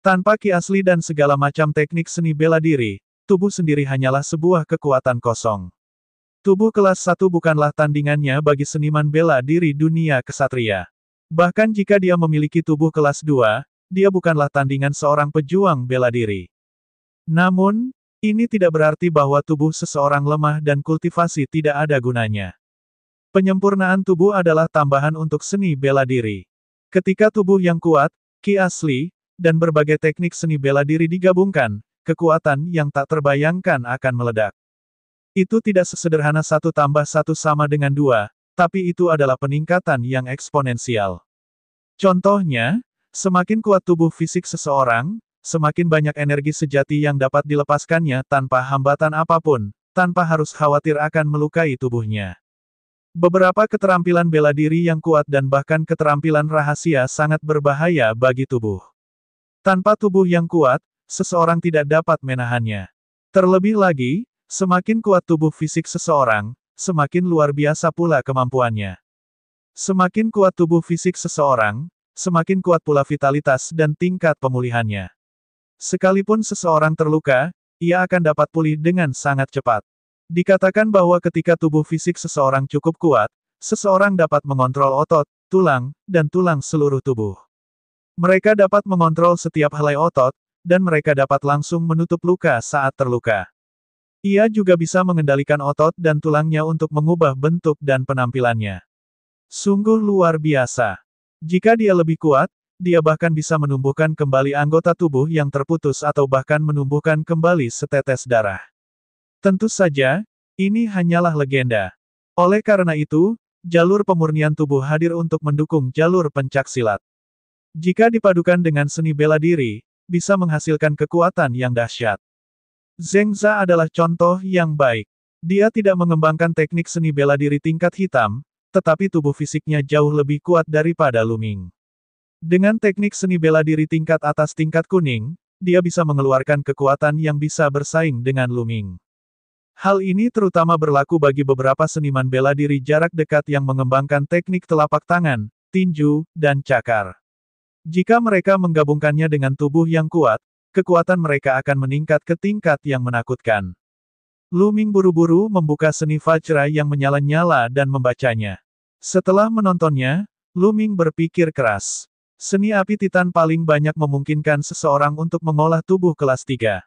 Tanpa ki asli dan segala macam teknik seni bela diri, tubuh sendiri hanyalah sebuah kekuatan kosong. Tubuh kelas 1 bukanlah tandingannya bagi seniman bela diri dunia kesatria. Bahkan jika dia memiliki tubuh kelas 2, dia bukanlah tandingan seorang pejuang bela diri. Namun, ini tidak berarti bahwa tubuh seseorang lemah dan kultivasi tidak ada gunanya. Penyempurnaan tubuh adalah tambahan untuk seni bela diri. Ketika tubuh yang kuat, ki asli, dan berbagai teknik seni bela diri digabungkan, kekuatan yang tak terbayangkan akan meledak. Itu tidak sesederhana 1+1 sama dengan 2, tapi itu adalah peningkatan yang eksponensial. Contohnya, semakin kuat tubuh fisik seseorang, semakin banyak energi sejati yang dapat dilepaskannya tanpa hambatan apapun, tanpa harus khawatir akan melukai tubuhnya. Beberapa keterampilan bela diri yang kuat dan bahkan keterampilan rahasia sangat berbahaya bagi tubuh. Tanpa tubuh yang kuat, seseorang tidak dapat menahannya. Terlebih lagi, semakin kuat tubuh fisik seseorang, semakin luar biasa pula kemampuannya. Semakin kuat tubuh fisik seseorang, semakin kuat pula vitalitas dan tingkat pemulihannya. Sekalipun seseorang terluka, ia akan dapat pulih dengan sangat cepat. Dikatakan bahwa ketika tubuh fisik seseorang cukup kuat, seseorang dapat mengontrol otot, tulang, dan tulang seluruh tubuh. Mereka dapat mengontrol setiap helai otot, dan mereka dapat langsung menutup luka saat terluka. Ia juga bisa mengendalikan otot dan tulangnya untuk mengubah bentuk dan penampilannya. Sungguh luar biasa. Jika dia lebih kuat, dia bahkan bisa menumbuhkan kembali anggota tubuh yang terputus atau bahkan menumbuhkan kembali setetes darah. Tentu saja, ini hanyalah legenda. Oleh karena itu, jalur pemurnian tubuh hadir untuk mendukung jalur pencaksilat. Jika dipadukan dengan seni bela diri, bisa menghasilkan kekuatan yang dahsyat. Zheng Za adalah contoh yang baik. Dia tidak mengembangkan teknik seni bela diri tingkat hitam, tetapi tubuh fisiknya jauh lebih kuat daripada Lu Ming. Dengan teknik seni bela diri tingkat atas tingkat kuning, dia bisa mengeluarkan kekuatan yang bisa bersaing dengan Lu Ming. Hal ini terutama berlaku bagi beberapa seniman bela diri jarak dekat yang mengembangkan teknik telapak tangan, tinju, dan cakar. Jika mereka menggabungkannya dengan tubuh yang kuat, kekuatan mereka akan meningkat ke tingkat yang menakutkan. Lu Ming buru-buru membuka seni Vajra yang menyala-nyala dan membacanya. Setelah menontonnya, Lu Ming berpikir keras. Seni api Titan paling banyak memungkinkan seseorang untuk mengolah tubuh kelas 3.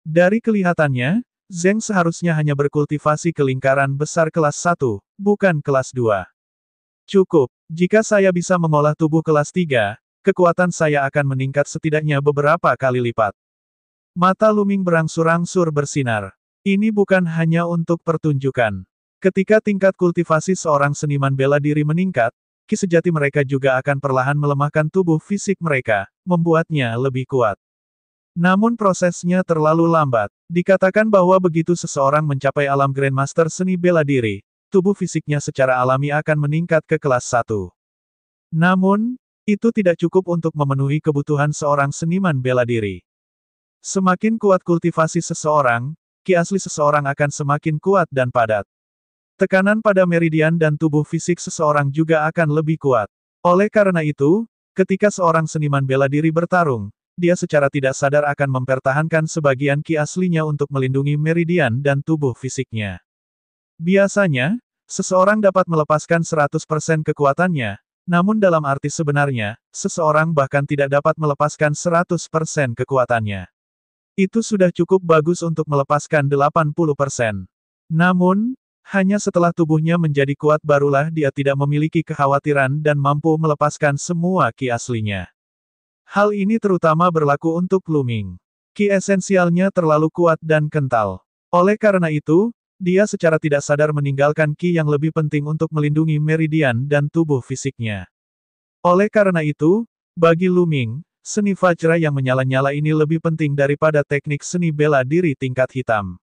Dari kelihatannya, Zheng seharusnya hanya berkultivasi ke lingkaran besar kelas 1, bukan kelas 2. Cukup, jika saya bisa mengolah tubuh kelas 3, kekuatan saya akan meningkat setidaknya beberapa kali lipat. Mata Lu Ming berangsur-angsur bersinar. Ini bukan hanya untuk pertunjukan. Ketika tingkat kultivasi seorang seniman bela diri meningkat, ki sejati mereka juga akan perlahan melemahkan tubuh fisik mereka, membuatnya lebih kuat. Namun prosesnya terlalu lambat. Dikatakan bahwa begitu seseorang mencapai alam Grandmaster seni bela diri, tubuh fisiknya secara alami akan meningkat ke kelas 1. Namun, itu tidak cukup untuk memenuhi kebutuhan seorang seniman bela diri. Semakin kuat kultivasi seseorang, ki asli seseorang akan semakin kuat dan padat. Tekanan pada meridian dan tubuh fisik seseorang juga akan lebih kuat. Oleh karena itu, ketika seorang seniman bela diri bertarung, dia secara tidak sadar akan mempertahankan sebagian ki aslinya untuk melindungi meridian dan tubuh fisiknya. Biasanya, seseorang dapat melepaskan 100% kekuatannya, namun dalam arti sebenarnya, seseorang bahkan tidak dapat melepaskan 100% kekuatannya. Itu sudah cukup bagus untuk melepaskan 80%. Namun, hanya setelah tubuhnya menjadi kuat barulah dia tidak memiliki kekhawatiran dan mampu melepaskan semua ki aslinya. Hal ini terutama berlaku untuk Lu Ming. Ki esensialnya terlalu kuat dan kental. Oleh karena itu, dia secara tidak sadar meninggalkan ki yang lebih penting untuk melindungi meridian dan tubuh fisiknya. Oleh karena itu, bagi Lu Ming, seni Vajra yang menyala-nyala ini lebih penting daripada teknik seni bela diri tingkat hitam.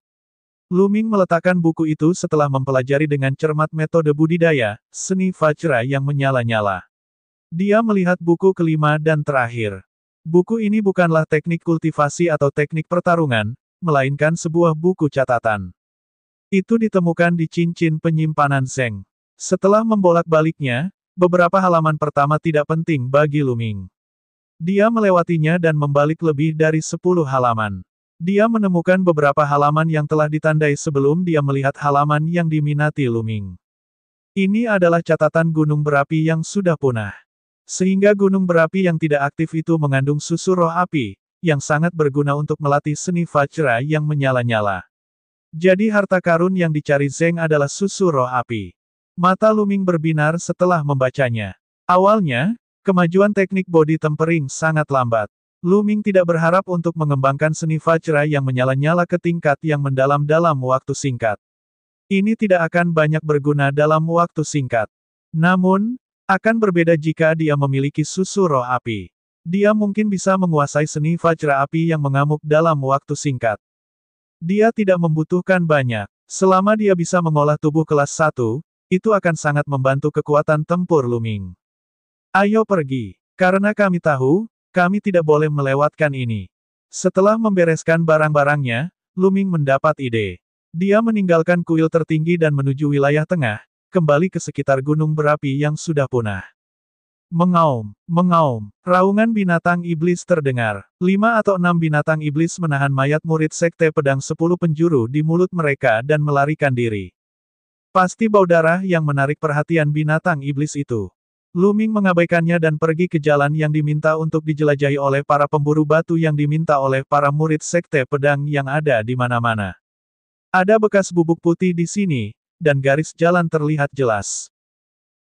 Lu Ming meletakkan buku itu setelah mempelajari dengan cermat metode budidaya, seni Vajra yang menyala-nyala. Dia melihat buku kelima dan terakhir. Buku ini bukanlah teknik kultivasi atau teknik pertarungan, melainkan sebuah buku catatan. Itu ditemukan di cincin penyimpanan Zheng. Setelah membolak-baliknya, beberapa halaman pertama tidak penting bagi Lu Ming. Dia melewatinya dan membalik lebih dari 10 halaman. Dia menemukan beberapa halaman yang telah ditandai sebelum dia melihat halaman yang diminati Lu Ming. Ini adalah catatan gunung berapi yang sudah punah. Sehingga gunung berapi yang tidak aktif itu mengandung susu roh api, yang sangat berguna untuk melatih seni Vajra yang menyala-nyala. Jadi harta karun yang dicari Zheng adalah susu roh api. Mata Lu Ming berbinar setelah membacanya. Awalnya, kemajuan teknik body tempering sangat lambat. Lu Ming tidak berharap untuk mengembangkan seni Vajra yang menyala-nyala ke tingkat yang mendalam dalam waktu singkat. Ini tidak akan banyak berguna dalam waktu singkat. Namun, akan berbeda jika dia memiliki susu roh api. Dia mungkin bisa menguasai seni Vajra api yang mengamuk dalam waktu singkat. Dia tidak membutuhkan banyak. Selama dia bisa mengolah tubuh kelas 1, itu akan sangat membantu kekuatan tempur Lu Ming. Ayo pergi. Karena kami tahu, kami tidak boleh melewatkan ini. Setelah membereskan barang-barangnya, Lu Ming mendapat ide. Dia meninggalkan kuil tertinggi dan menuju wilayah tengah, kembali ke sekitar gunung berapi yang sudah punah. Mengaum, mengaum, raungan binatang iblis terdengar. 5 atau 6 binatang iblis menahan mayat murid Sekte Pedang 10 Penjuru di mulut mereka dan melarikan diri. Pasti bau darah yang menarik perhatian binatang iblis itu. Lu Ming mengabaikannya dan pergi ke jalan yang diminta untuk dijelajahi oleh para pemburu batu yang diminta oleh para murid Sekte Pedang yang ada di mana-mana. Ada bekas bubuk putih di sini, dan garis jalan terlihat jelas.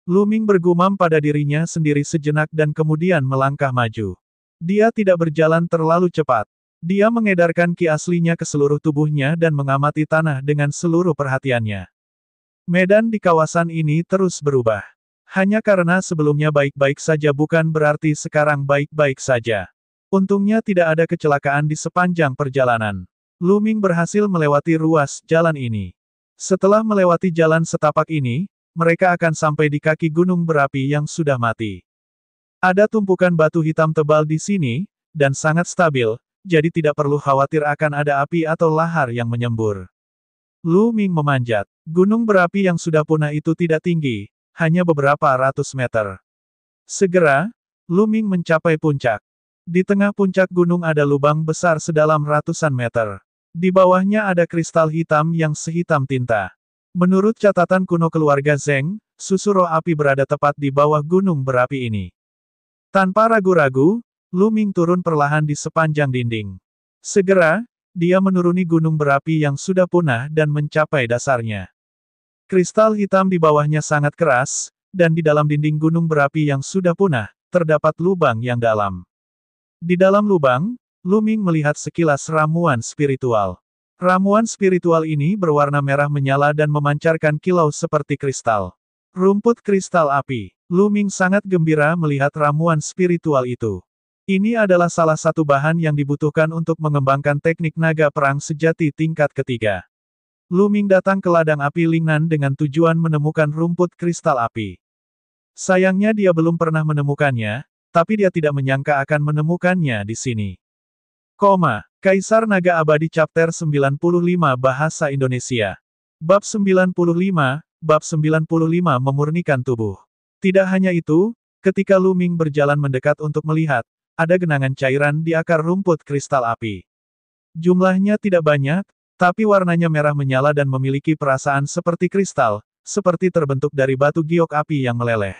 Lu Ming bergumam pada dirinya sendiri sejenak dan kemudian melangkah maju. Dia tidak berjalan terlalu cepat. Dia mengedarkan ki aslinya ke seluruh tubuhnya dan mengamati tanah dengan seluruh perhatiannya. Medan di kawasan ini terus berubah. Hanya karena sebelumnya baik-baik saja bukan berarti sekarang baik-baik saja. Untungnya tidak ada kecelakaan di sepanjang perjalanan. Lu Ming berhasil melewati ruas jalan ini. Setelah melewati jalan setapak ini, mereka akan sampai di kaki gunung berapi yang sudah mati. Ada tumpukan batu hitam tebal di sini, dan sangat stabil, jadi tidak perlu khawatir akan ada api atau lahar yang menyembur. Lu Ming memanjat. Gunung berapi yang sudah punah itu tidak tinggi, hanya beberapa ratus meter. Segera, Lu Ming mencapai puncak. Di tengah puncak gunung ada lubang besar sedalam ratusan meter. Di bawahnya ada kristal hitam yang sehitam tinta. Menurut catatan kuno keluarga Zeng, susu roh api berada tepat di bawah gunung berapi ini. Tanpa ragu-ragu, Lu Ming turun perlahan di sepanjang dinding. Segera, dia menuruni gunung berapi yang sudah punah dan mencapai dasarnya. Kristal hitam di bawahnya sangat keras, dan di dalam dinding gunung berapi yang sudah punah, terdapat lubang yang dalam. Di dalam lubang, Lu Ming melihat sekilas ramuan spiritual. Ramuan spiritual ini berwarna merah menyala dan memancarkan kilau seperti kristal. Rumput kristal api. Lu Ming sangat gembira melihat ramuan spiritual itu. Ini adalah salah satu bahan yang dibutuhkan untuk mengembangkan teknik naga perang sejati tingkat ketiga. Lu Ming datang ke ladang api Lingnan dengan tujuan menemukan rumput kristal api. Sayangnya dia belum pernah menemukannya, tapi dia tidak menyangka akan menemukannya di sini. Kaisar Naga Abadi Chapter 95 Bahasa Indonesia. Bab 95, Bab 95 Memurnikan Tubuh. Tidak hanya itu, ketika Lu Ming berjalan mendekat untuk melihat, ada genangan cairan di akar rumput kristal api. Jumlahnya tidak banyak, tapi warnanya merah menyala dan memiliki perasaan seperti kristal, seperti terbentuk dari batu giok api yang meleleh.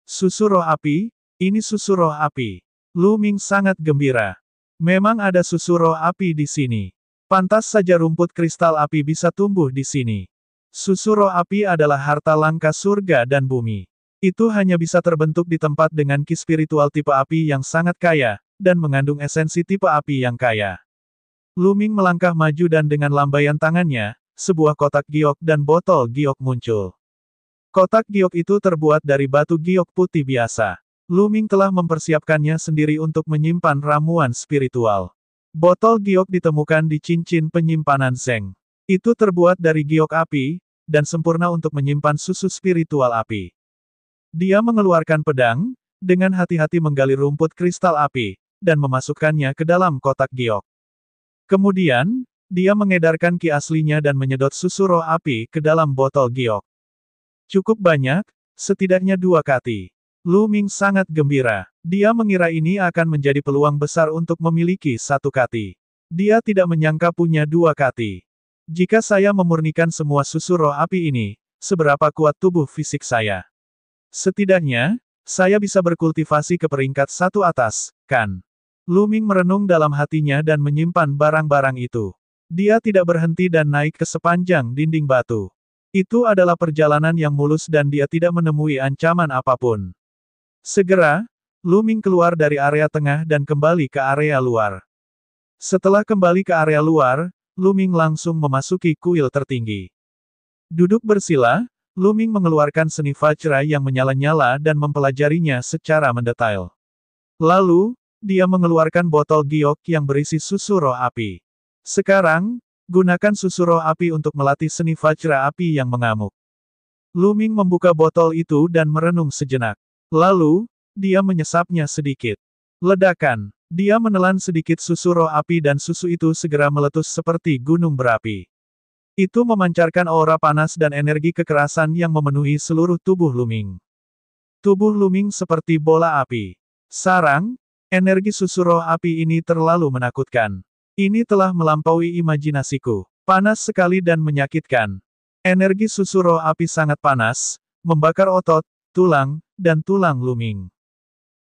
Susu roh api, ini susu roh api. Lu Ming sangat gembira. Memang ada susu roh api di sini. Pantas saja rumput kristal api bisa tumbuh di sini. Susu roh api adalah harta langka surga dan bumi. Itu hanya bisa terbentuk di tempat dengan ki spiritual tipe api yang sangat kaya, dan mengandung esensi tipe api yang kaya. Lu Ming melangkah maju dan dengan lambaian tangannya, sebuah kotak giok dan botol giok muncul. Kotak giok itu terbuat dari batu giok putih biasa. Lu Ming telah mempersiapkannya sendiri untuk menyimpan ramuan spiritual. Botol giok ditemukan di cincin penyimpanan Zeng. Itu terbuat dari giok api, dan sempurna untuk menyimpan susu spiritual api. Dia mengeluarkan pedang, dengan hati-hati menggali rumput kristal api, dan memasukkannya ke dalam kotak giok. Kemudian, dia mengedarkan ki aslinya dan menyedot susu roh api ke dalam botol giok. Cukup banyak, setidaknya 2 kati. Lu Ming sangat gembira. Dia mengira ini akan menjadi peluang besar untuk memiliki 1 kati. Dia tidak menyangka punya 2 kati. Jika saya memurnikan semua susu roh api ini, seberapa kuat tubuh fisik saya? Setidaknya, saya bisa berkultivasi ke peringkat 1 atas, kan? Lu Ming merenung dalam hatinya dan menyimpan barang-barang itu. Dia tidak berhenti dan naik ke sepanjang dinding batu. Itu adalah perjalanan yang mulus dan dia tidak menemui ancaman apapun. Segera, Luming keluar dari area tengah dan kembali ke area luar. Setelah kembali ke area luar, Luming langsung memasuki kuil tertinggi. Duduk bersila, Luming mengeluarkan seni Vajra yang menyala-nyala dan mempelajarinya secara mendetail. Lalu, dia mengeluarkan botol giok yang berisi susu roh api. Sekarang, gunakan susu roh api untuk melatih seni Vajra api yang mengamuk. Luming membuka botol itu dan merenung sejenak. Lalu, dia menyesapnya sedikit. Ledakan. Dia menelan sedikit susu roh api dan susu itu segera meletus seperti gunung berapi. Itu memancarkan aura panas dan energi kekerasan yang memenuhi seluruh tubuh Luming. Tubuh Luming seperti bola api. Sarang, energi susu roh api ini terlalu menakutkan. Ini telah melampaui imajinasiku. Panas sekali dan menyakitkan. Energi susu roh api sangat panas, membakar otot, tulang, dan tulang Luming.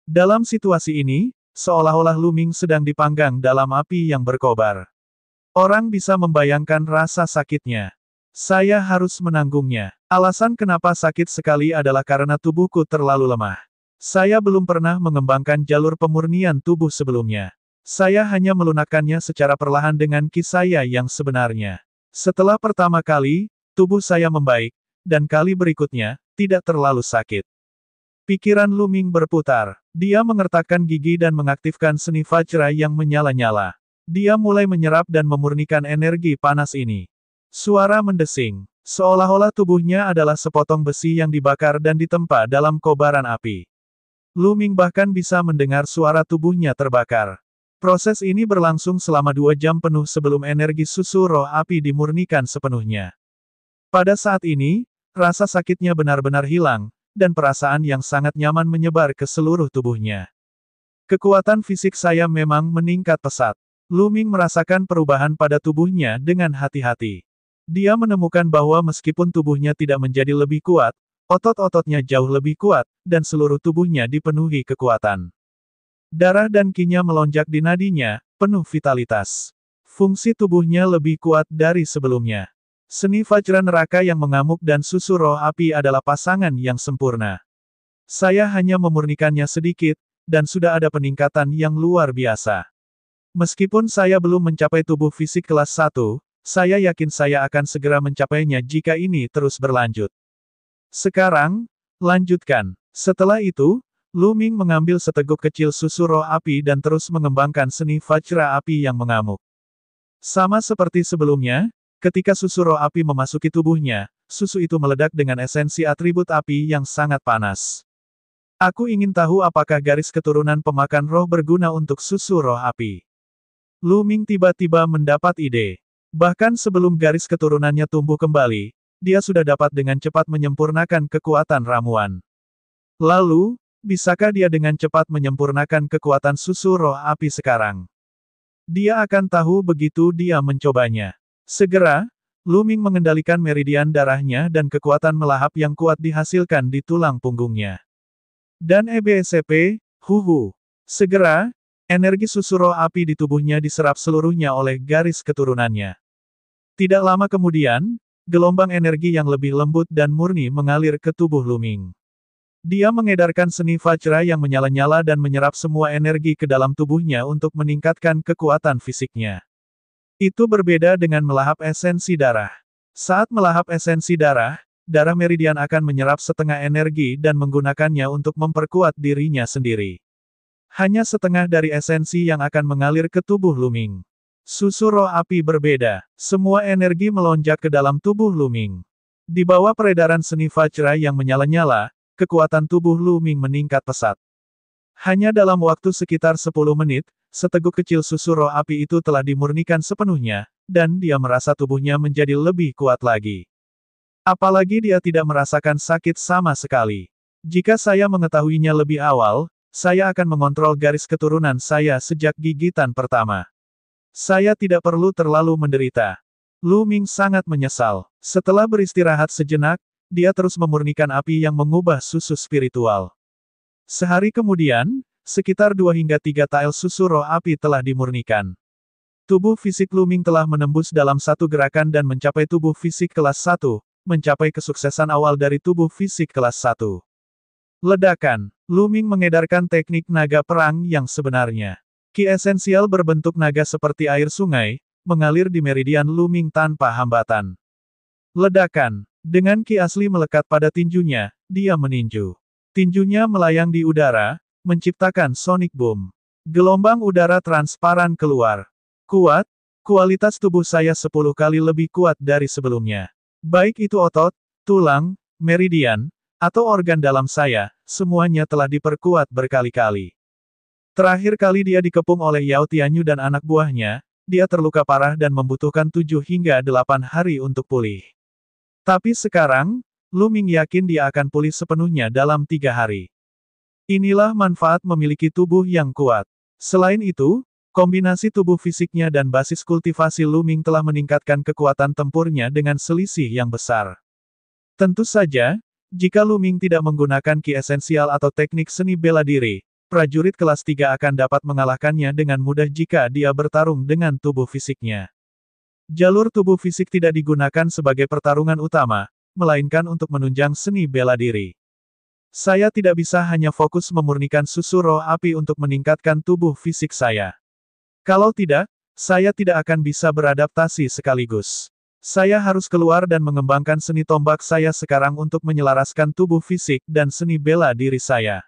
Dalam situasi ini, seolah-olah Luming sedang dipanggang dalam api yang berkobar. Orang bisa membayangkan rasa sakitnya. Saya harus menanggungnya. Alasan kenapa sakit sekali adalah karena tubuhku terlalu lemah. Saya belum pernah mengembangkan jalur pemurnian tubuh sebelumnya. Saya hanya melunakkannya secara perlahan dengan ki saya yang sebenarnya. Setelah pertama kali, tubuh saya membaik, dan kali berikutnya, tidak terlalu sakit. Pikiran Luming berputar. Dia mengertakkan gigi dan mengaktifkan seni Vajra yang menyala-nyala. Dia mulai menyerap dan memurnikan energi panas ini. Suara mendesing. Seolah-olah tubuhnya adalah sepotong besi yang dibakar dan ditempa dalam kobaran api. Luming bahkan bisa mendengar suara tubuhnya terbakar. Proses ini berlangsung selama 2 jam penuh sebelum energi susu roh api dimurnikan sepenuhnya. Pada saat ini, rasa sakitnya benar-benar hilang, dan perasaan yang sangat nyaman menyebar ke seluruh tubuhnya. Kekuatan fisik saya memang meningkat pesat. Luming merasakan perubahan pada tubuhnya dengan hati-hati. Dia menemukan bahwa meskipun tubuhnya tidak menjadi lebih kuat, otot-ototnya jauh lebih kuat, dan seluruh tubuhnya dipenuhi kekuatan. Darah dan kinya melonjak di nadinya, penuh vitalitas. Fungsi tubuhnya lebih kuat dari sebelumnya. Seni Vajra neraka yang mengamuk dan susu roh api adalah pasangan yang sempurna. Saya hanya memurnikannya sedikit, dan sudah ada peningkatan yang luar biasa. Meskipun saya belum mencapai tubuh fisik kelas 1, saya yakin saya akan segera mencapainya jika ini terus berlanjut. Sekarang, lanjutkan. Setelah itu, Luming mengambil seteguk kecil susu roh api dan terus mengembangkan seni Vajra api yang mengamuk. Sama seperti sebelumnya, ketika susu roh api memasuki tubuhnya, susu itu meledak dengan esensi atribut api yang sangat panas. Aku ingin tahu apakah garis keturunan pemakan roh berguna untuk susu roh api. Luming tiba-tiba mendapat ide. Bahkan sebelum garis keturunannya tumbuh kembali, dia sudah dapat dengan cepat menyempurnakan kekuatan ramuan. Lalu, bisakah dia dengan cepat menyempurnakan kekuatan susu roh api sekarang? Dia akan tahu begitu dia mencobanya. Segera, Luming mengendalikan meridian darahnya dan kekuatan melahap yang kuat dihasilkan di tulang punggungnya. Dan EBSP, huhu. Segera, energi susu roh api di tubuhnya diserap seluruhnya oleh garis keturunannya. Tidak lama kemudian, gelombang energi yang lebih lembut dan murni mengalir ke tubuh Luming. Dia mengedarkan seni Vajra yang menyala-nyala dan menyerap semua energi ke dalam tubuhnya untuk meningkatkan kekuatan fisiknya. Itu berbeda dengan melahap esensi darah. Saat melahap esensi darah, darah meridian akan menyerap setengah energi dan menggunakannya untuk memperkuat dirinya sendiri. Hanya setengah dari esensi yang akan mengalir ke tubuh Luming. Susu roh api berbeda. Semua energi melonjak ke dalam tubuh Luming. Di bawah peredaran seni Vajra yang menyala-nyala, kekuatan tubuh Luming meningkat pesat. Hanya dalam waktu sekitar 10 menit, seteguk kecil susu roh api itu telah dimurnikan sepenuhnya, dan dia merasa tubuhnya menjadi lebih kuat lagi. Apalagi dia tidak merasakan sakit sama sekali. Jika saya mengetahuinya lebih awal, saya akan mengontrol garis keturunan saya sejak gigitan pertama. Saya tidak perlu terlalu menderita. Luming sangat menyesal. Setelah beristirahat sejenak, dia terus memurnikan api yang mengubah susu spiritual. Sehari kemudian, sekitar 2 hingga 3 tael susu roh api telah dimurnikan. Tubuh fisik Luming telah menembus dalam satu gerakan dan mencapai tubuh fisik kelas 1, mencapai kesuksesan awal dari tubuh fisik kelas 1. Ledakan. Luming mengedarkan teknik naga perang yang sebenarnya. Ki esensial berbentuk naga seperti air sungai, mengalir di meridian Luming tanpa hambatan. Ledakan. Dengan ki asli melekat pada tinjunya, dia meninju. Tinjunya melayang di udara, menciptakan sonic boom. Gelombang udara transparan keluar. Kuat, kualitas tubuh saya 10 kali lebih kuat dari sebelumnya. Baik itu otot, tulang, meridian, atau organ dalam saya, semuanya telah diperkuat berkali-kali. Terakhir kali dia dikepung oleh Yao Tianyu dan anak buahnya, dia terluka parah dan membutuhkan 7 hingga 8 hari untuk pulih. Tapi sekarang, Luming yakin dia akan pulih sepenuhnya dalam 3 hari. Inilah manfaat memiliki tubuh yang kuat. Selain itu, kombinasi tubuh fisiknya dan basis kultivasi Luming telah meningkatkan kekuatan tempurnya dengan selisih yang besar. Tentu saja, jika Luming tidak menggunakan ki esensial atau teknik seni bela diri, prajurit kelas 3 akan dapat mengalahkannya dengan mudah jika dia bertarung dengan tubuh fisiknya. Jalur tubuh fisik tidak digunakan sebagai pertarungan utama, melainkan untuk menunjang seni bela diri. Saya tidak bisa hanya fokus memurnikan susu roh api untuk meningkatkan tubuh fisik saya. Kalau tidak, saya tidak akan bisa beradaptasi sekaligus. Saya harus keluar dan mengembangkan seni tombak saya sekarang untuk menyelaraskan tubuh fisik dan seni bela diri saya.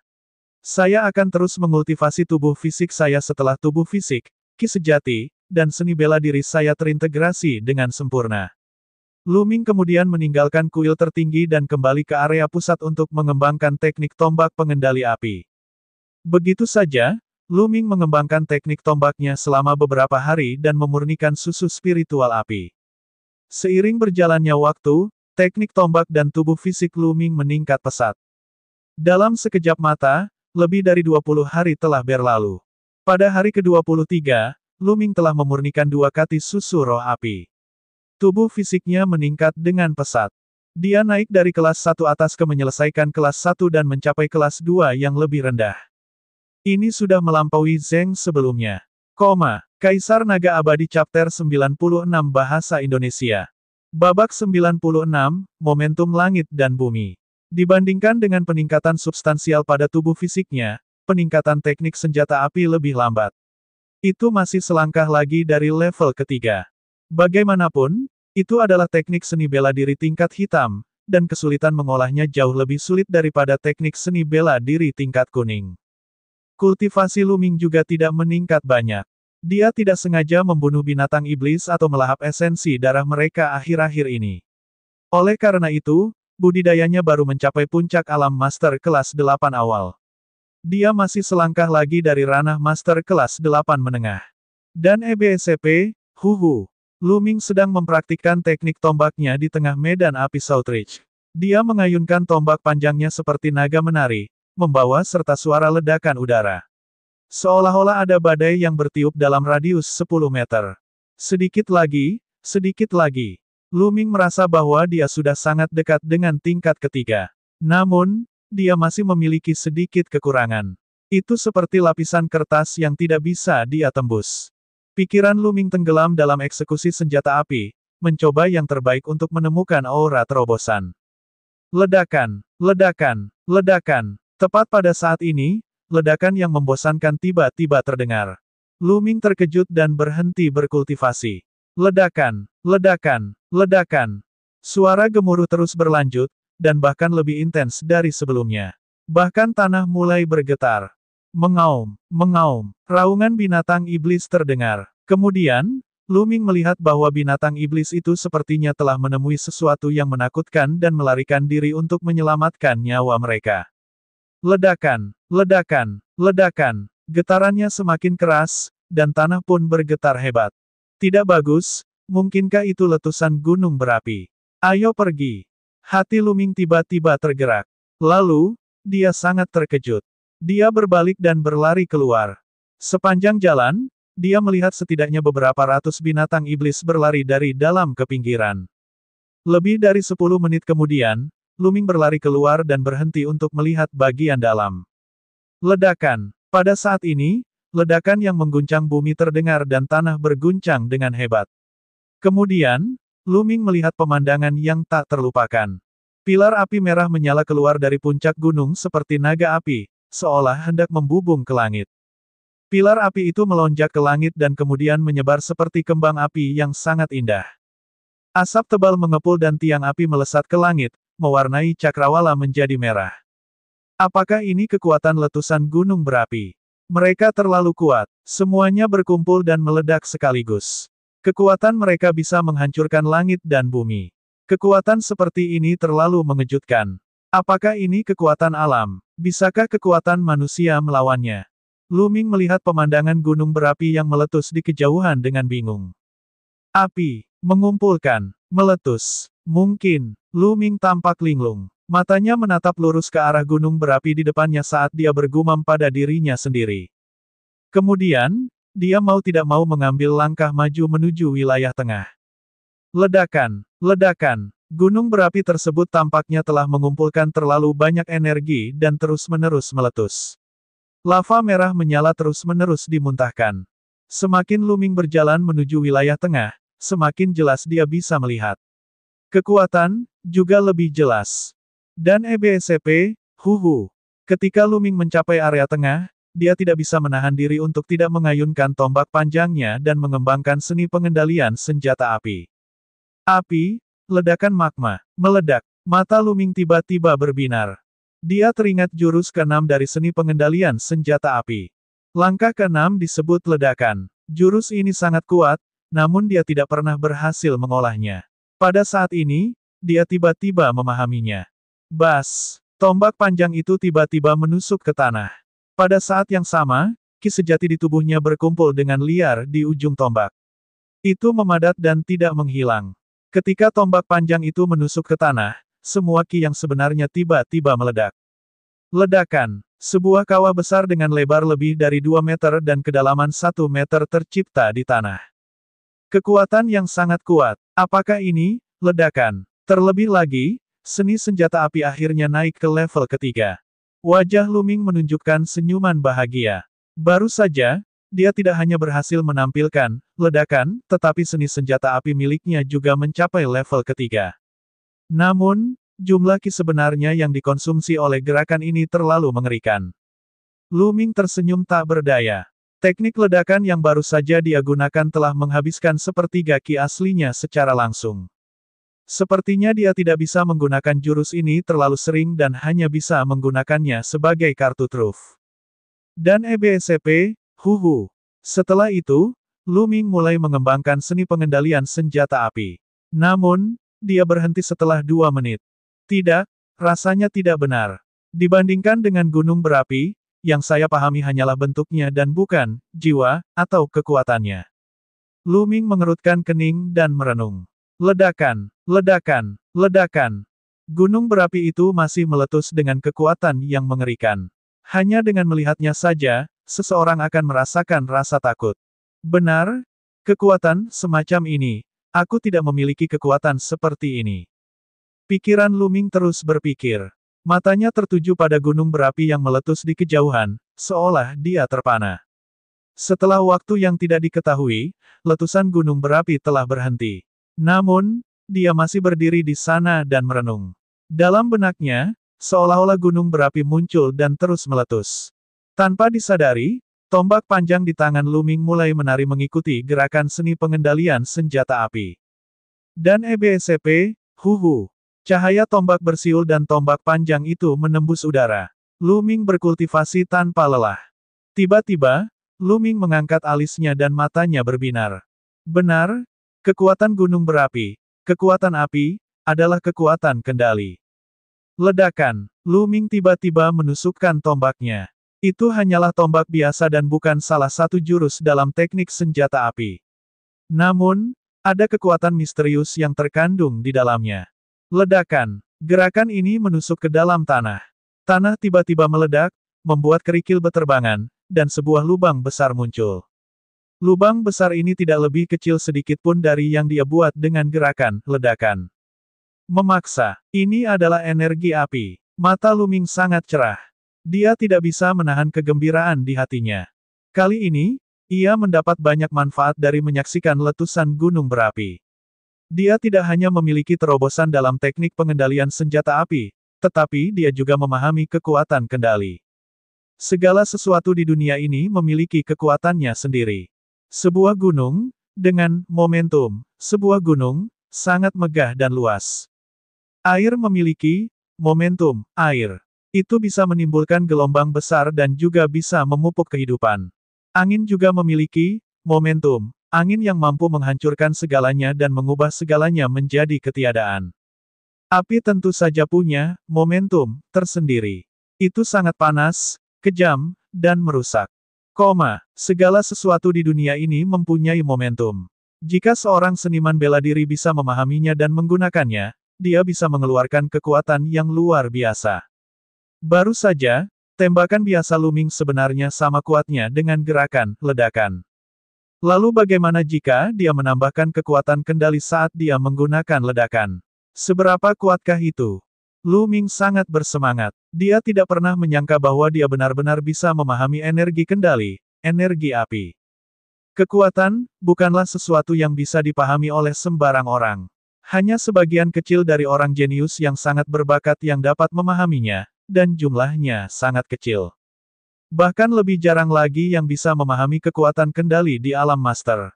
Saya akan terus mengultivasi tubuh fisik saya setelah tubuh fisik, ki sejati, dan seni bela diri saya terintegrasi dengan sempurna. Luming kemudian meninggalkan kuil tertinggi dan kembali ke area pusat untuk mengembangkan teknik tombak pengendali api. Begitu saja, Luming mengembangkan teknik tombaknya selama beberapa hari dan memurnikan susu spiritual api. Seiring berjalannya waktu, teknik tombak dan tubuh fisik Luming meningkat pesat. Dalam sekejap mata, lebih dari 20 hari telah berlalu. Pada hari ke-23, Luming telah memurnikan 2 kati susu roh api. Tubuh fisiknya meningkat dengan pesat. Dia naik dari kelas 1 atas ke menyelesaikan kelas 1 dan mencapai kelas 2 yang lebih rendah. Ini sudah melampaui Zeng sebelumnya. Kaisar Naga Abadi Chapter 96 Bahasa Indonesia. Babak 96, Momentum Langit dan Bumi. Dibandingkan dengan peningkatan substansial pada tubuh fisiknya, peningkatan teknik senjata api lebih lambat. Itu masih selangkah lagi dari level ketiga. Bagaimanapun, itu adalah teknik seni bela diri tingkat hitam, dan kesulitan mengolahnya jauh lebih sulit daripada teknik seni bela diri tingkat kuning. Kultivasi Luming juga tidak meningkat banyak. Dia tidak sengaja membunuh binatang iblis atau melahap esensi darah mereka akhir-akhir ini. Oleh karena itu, budidayanya baru mencapai puncak alam master kelas 8 awal. Dia masih selangkah lagi dari ranah master kelas 8 menengah. Dan EBSCP, Luming sedang mempraktikkan teknik tombaknya di tengah medan api Southridge. Dia mengayunkan tombak panjangnya seperti naga menari, membawa serta suara ledakan udara. Seolah-olah ada badai yang bertiup dalam radius 10 meter. Sedikit lagi, sedikit lagi. Luming merasa bahwa dia sudah sangat dekat dengan tingkat ketiga. Namun, dia masih memiliki sedikit kekurangan. Itu seperti lapisan kertas yang tidak bisa dia tembus. Pikiran Luming tenggelam dalam eksekusi senjata api, mencoba yang terbaik untuk menemukan aura terobosan. Ledakan, ledakan, ledakan. Tepat pada saat ini, ledakan yang membosankan tiba-tiba terdengar. Luming terkejut dan berhenti berkultivasi. Ledakan, ledakan, ledakan. Suara gemuruh terus berlanjut, dan bahkan lebih intens dari sebelumnya. Bahkan tanah mulai bergetar. Mengaum, mengaum, raungan binatang iblis terdengar. Kemudian, Luming melihat bahwa binatang iblis itu sepertinya telah menemui sesuatu yang menakutkan dan melarikan diri untuk menyelamatkan nyawa mereka. Ledakan, ledakan, ledakan. Getarannya semakin keras, dan tanah pun bergetar hebat. Tidak bagus, mungkinkah itu letusan gunung berapi? Ayo pergi. Hati Luming tiba-tiba tergerak. Lalu, dia sangat terkejut. Dia berbalik dan berlari keluar. Sepanjang jalan, dia melihat setidaknya beberapa ratus binatang iblis berlari dari dalam ke pinggiran. Lebih dari 10 menit kemudian, Luming berlari keluar dan berhenti untuk melihat bagian dalam. Ledakan. Pada saat ini, ledakan yang mengguncang bumi terdengar dan tanah berguncang dengan hebat. Kemudian, Luming melihat pemandangan yang tak terlupakan. Pilar api merah menyala keluar dari puncak gunung seperti naga api, seolah hendak membubung ke langit. Pilar api itu melonjak ke langit dan kemudian menyebar seperti kembang api yang sangat indah. Asap tebal mengepul dan tiang api melesat ke langit, mewarnai cakrawala menjadi merah. Apakah ini kekuatan letusan gunung berapi? Mereka terlalu kuat. Semuanya berkumpul dan meledak sekaligus. Kekuatan mereka bisa menghancurkan langit dan bumi. Kekuatan seperti ini terlalu mengejutkan. Apakah ini kekuatan alam? Bisakah kekuatan manusia melawannya? Lu Ming melihat pemandangan gunung berapi yang meletus di kejauhan dengan bingung. Api, mengumpulkan, meletus. Mungkin, Lu Ming tampak linglung. Matanya menatap lurus ke arah gunung berapi di depannya saat dia bergumam pada dirinya sendiri. Kemudian, dia mau tidak mau mengambil langkah maju menuju wilayah tengah. Ledakan, ledakan. Gunung berapi tersebut tampaknya telah mengumpulkan terlalu banyak energi dan terus-menerus meletus. Lava merah menyala terus-menerus dimuntahkan. Semakin Lu Ming berjalan menuju wilayah tengah, semakin jelas dia bisa melihat. Kekuatan, juga lebih jelas. Dan EBSCP, ketika Lu Ming mencapai area tengah, dia tidak bisa menahan diri untuk tidak mengayunkan tombak panjangnya dan mengembangkan seni pengendalian senjata api. Api, ledakan magma, meledak. Mata Lu Ming tiba-tiba berbinar. Dia teringat jurus ke-6 dari seni pengendalian senjata api. Langkah ke-6 disebut ledakan. Jurus ini sangat kuat, namun dia tidak pernah berhasil mengolahnya. Pada saat ini, dia tiba-tiba memahaminya. Bas! Tombak panjang itu tiba-tiba menusuk ke tanah. Pada saat yang sama, ki sejati di tubuhnya berkumpul dengan liar di ujung tombak. Itu memadat dan tidak menghilang. Ketika tombak panjang itu menusuk ke tanah, semua ki yang sebenarnya tiba-tiba meledak. Ledakan. Sebuah kawah besar dengan lebar lebih dari 2 meter dan kedalaman 1 meter tercipta di tanah. Kekuatan yang sangat kuat. Apakah ini ledakan? Terlebih lagi, seni senjata api akhirnya naik ke level ketiga. Wajah Lu Ming menunjukkan senyuman bahagia. Baru saja, dia tidak hanya berhasil menampilkan ledakan, tetapi seni senjata api miliknya juga mencapai level ketiga. Namun, jumlah ki sebenarnya yang dikonsumsi oleh gerakan ini terlalu mengerikan. Lu Ming tersenyum tak berdaya. Teknik ledakan yang baru saja dia gunakan telah menghabiskan sepertiga ki aslinya secara langsung. Sepertinya dia tidak bisa menggunakan jurus ini terlalu sering dan hanya bisa menggunakannya sebagai kartu truf. Dan EBSCP, Setelah itu, Lu Ming mulai mengembangkan seni pengendalian senjata api. Namun, dia berhenti setelah 2 menit. Tidak, rasanya tidak benar. Dibandingkan dengan gunung berapi, yang saya pahami hanyalah bentuknya dan bukan jiwa atau kekuatannya. Lu Ming mengerutkan kening dan merenung. Ledakan, ledakan, ledakan. Gunung berapi itu masih meletus dengan kekuatan yang mengerikan. Hanya dengan melihatnya saja, seseorang akan merasakan rasa takut. Benar, kekuatan semacam ini. Aku tidak memiliki kekuatan seperti ini. Pikiran Lu Ming terus berpikir. Matanya tertuju pada gunung berapi yang meletus di kejauhan, seolah dia terpana. Setelah waktu yang tidak diketahui, letusan gunung berapi telah berhenti. Namun, dia masih berdiri di sana dan merenung. Dalam benaknya, seolah-olah gunung berapi muncul dan terus meletus. Tanpa disadari, tombak panjang di tangan Lu Ming mulai menari mengikuti gerakan seni pengendalian senjata api. Dan EBSCP, Cahaya tombak bersiul dan tombak panjang itu menembus udara. Lu Ming berkultivasi tanpa lelah. Tiba-tiba, Lu Ming mengangkat alisnya dan matanya berbinar. Benar, kekuatan gunung berapi, kekuatan api, adalah kekuatan kendali. Ledakan. Lu Ming tiba-tiba menusukkan tombaknya. Itu hanyalah tombak biasa dan bukan salah satu jurus dalam teknik senjata api. Namun, ada kekuatan misterius yang terkandung di dalamnya. Ledakan. Gerakan ini menusuk ke dalam tanah. Tanah tiba-tiba meledak, membuat kerikil beterbangan, dan sebuah lubang besar muncul. Lubang besar ini tidak lebih kecil sedikit pun dari yang dia buat dengan gerakan ledakan. Memaksa. Ini adalah energi api. Mata Lu Ming sangat cerah. Dia tidak bisa menahan kegembiraan di hatinya. Kali ini, ia mendapat banyak manfaat dari menyaksikan letusan gunung berapi. Dia tidak hanya memiliki terobosan dalam teknik pengendalian senjata api, tetapi dia juga memahami kekuatan kendali. Segala sesuatu di dunia ini memiliki kekuatannya sendiri. Sebuah gunung, dengan momentum, sebuah gunung, sangat megah dan luas. Air memiliki momentum, air. Itu bisa menimbulkan gelombang besar dan juga bisa memupuk kehidupan. Angin juga memiliki momentum, angin yang mampu menghancurkan segalanya dan mengubah segalanya menjadi ketiadaan. Api tentu saja punya momentum tersendiri. Itu sangat panas, kejam, dan merusak. Segala sesuatu di dunia ini mempunyai momentum. Jika seorang seniman bela diri bisa memahaminya dan menggunakannya, dia bisa mengeluarkan kekuatan yang luar biasa. Baru saja, tembakan biasa Luming sebenarnya sama kuatnya dengan gerakan ledakan. Lalu bagaimana jika dia menambahkan kekuatan kendali saat dia menggunakan ledakan? Seberapa kuatkah itu? Luming sangat bersemangat. Dia tidak pernah menyangka bahwa dia benar-benar bisa memahami energi kendali, energi api. Kekuatan, bukanlah sesuatu yang bisa dipahami oleh sembarang orang. Hanya sebagian kecil dari orang jenius yang sangat berbakat yang dapat memahaminya, dan jumlahnya sangat kecil. Bahkan lebih jarang lagi yang bisa memahami kekuatan kendali di alam master.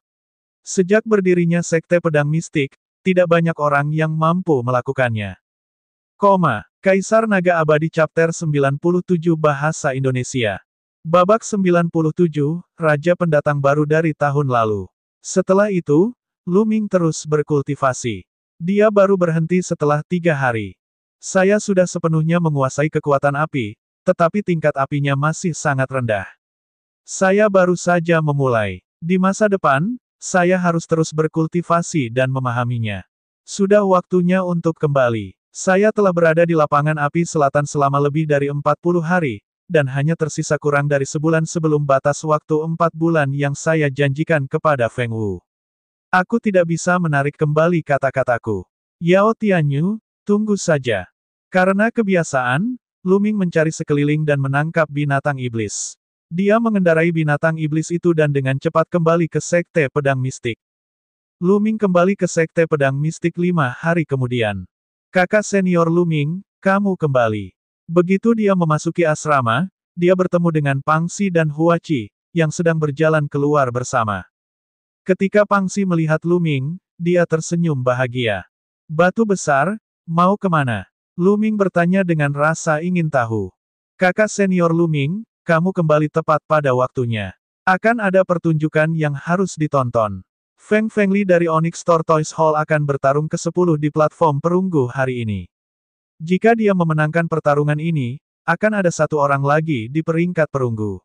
Sejak berdirinya Sekte Pedang Mistik, tidak banyak orang yang mampu melakukannya. Kaisar Naga Abadi Chapter 97 Bahasa Indonesia. Babak 97, Raja Pendatang Baru dari tahun lalu. Setelah itu, Luming terus berkultivasi. Dia baru berhenti setelah 3 hari. Saya sudah sepenuhnya menguasai kekuatan api, tetapi tingkat apinya masih sangat rendah. Saya baru saja memulai. Di masa depan, saya harus terus berkultivasi dan memahaminya. Sudah waktunya untuk kembali. Saya telah berada di lapangan api selatan selama lebih dari 40 hari, dan hanya tersisa kurang dari sebulan sebelum batas waktu 4 bulan yang saya janjikan kepada Feng Wu. Aku tidak bisa menarik kembali kata-kataku. Yao Tianyu, tunggu saja. Karena kebiasaan, Luming mencari sekeliling dan menangkap binatang iblis. Dia mengendarai binatang iblis itu dan dengan cepat kembali ke Sekte Pedang Mistik. Luming kembali ke Sekte Pedang Mistik 5 hari kemudian. Kakak senior Luming, kamu kembali. Begitu dia memasuki asrama, dia bertemu dengan Pangxi dan Huachi, yang sedang berjalan keluar bersama. Ketika Pangxi melihat Luming, dia tersenyum bahagia. Batu besar, mau kemana? Luming bertanya dengan rasa ingin tahu. Kakak senior Luming, kamu kembali tepat pada waktunya. Akan ada pertunjukan yang harus ditonton. Feng Fengli dari Onyx Tortoise Hall akan bertarung ke-10 di platform perunggu hari ini. Jika dia memenangkan pertarungan ini, akan ada satu orang lagi di peringkat perunggu.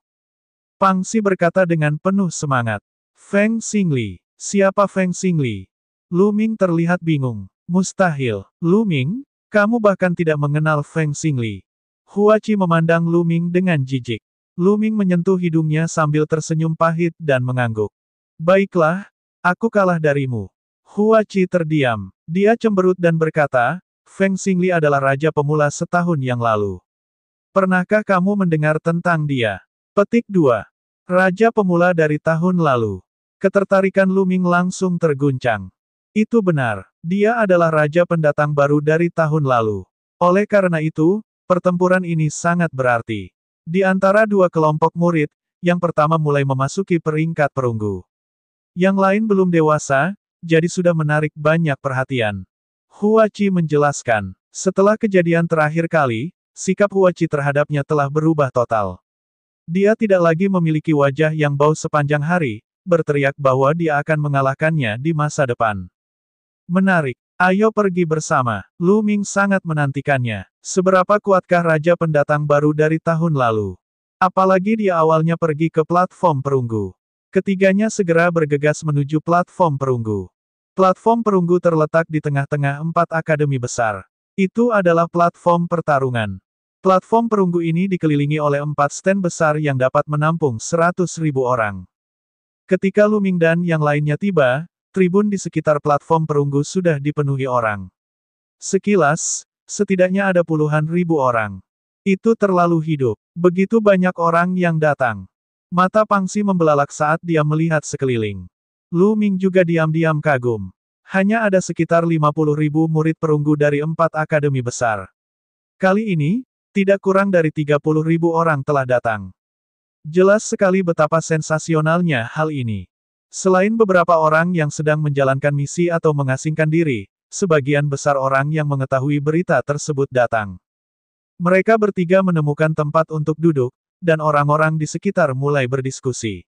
Pangxi berkata dengan penuh semangat. Feng Xingli. Siapa Feng Xingli? Luming terlihat bingung. Mustahil. Luming, kamu bahkan tidak mengenal Feng Xingli. Huachi memandang Luming dengan jijik. Luming menyentuh hidungnya sambil tersenyum pahit dan mengangguk. Baiklah, aku kalah darimu. Huachi terdiam. Dia cemberut dan berkata, Feng Xingli adalah raja pemula setahun yang lalu. Pernahkah kamu mendengar tentang dia? Petik 2. Raja pemula dari tahun lalu. Ketertarikan Luming langsung terguncang. Itu benar, dia adalah raja pendatang baru dari tahun lalu. Oleh karena itu, pertempuran ini sangat berarti. Di antara dua kelompok murid, yang pertama mulai memasuki peringkat perunggu. Yang lain belum dewasa, jadi sudah menarik banyak perhatian. Huachi menjelaskan, setelah kejadian terakhir kali, sikap Huachi terhadapnya telah berubah total. Dia tidak lagi memiliki wajah yang bau sepanjang hari, berteriak bahwa dia akan mengalahkannya di masa depan. Menarik. Ayo pergi bersama. Luming sangat menantikannya. Seberapa kuatkah raja pendatang baru dari tahun lalu? Apalagi dia awalnya pergi ke platform perunggu. Ketiganya segera bergegas menuju platform perunggu. Platform perunggu terletak di tengah-tengah 4 akademi besar. Itu adalah platform pertarungan. Platform perunggu ini dikelilingi oleh 4 stand besar yang dapat menampung 100.000 orang. Ketika Luming dan yang lainnya tiba, tribun di sekitar platform perunggu sudah dipenuhi orang. Sekilas, setidaknya ada puluhan ribu orang. Itu terlalu hidup. Begitu banyak orang yang datang. Mata Pangxi membelalak saat dia melihat sekeliling. Luming juga diam-diam kagum. Hanya ada sekitar 50.000 murid perunggu dari 4 akademi besar. Kali ini, Tidak kurang dari 30.000 orang telah datang. Jelas sekali betapa sensasionalnya hal ini. Selain beberapa orang yang sedang menjalankan misi atau mengasingkan diri, sebagian besar orang yang mengetahui berita tersebut datang. Mereka bertiga menemukan tempat untuk duduk, dan orang-orang di sekitar mulai berdiskusi.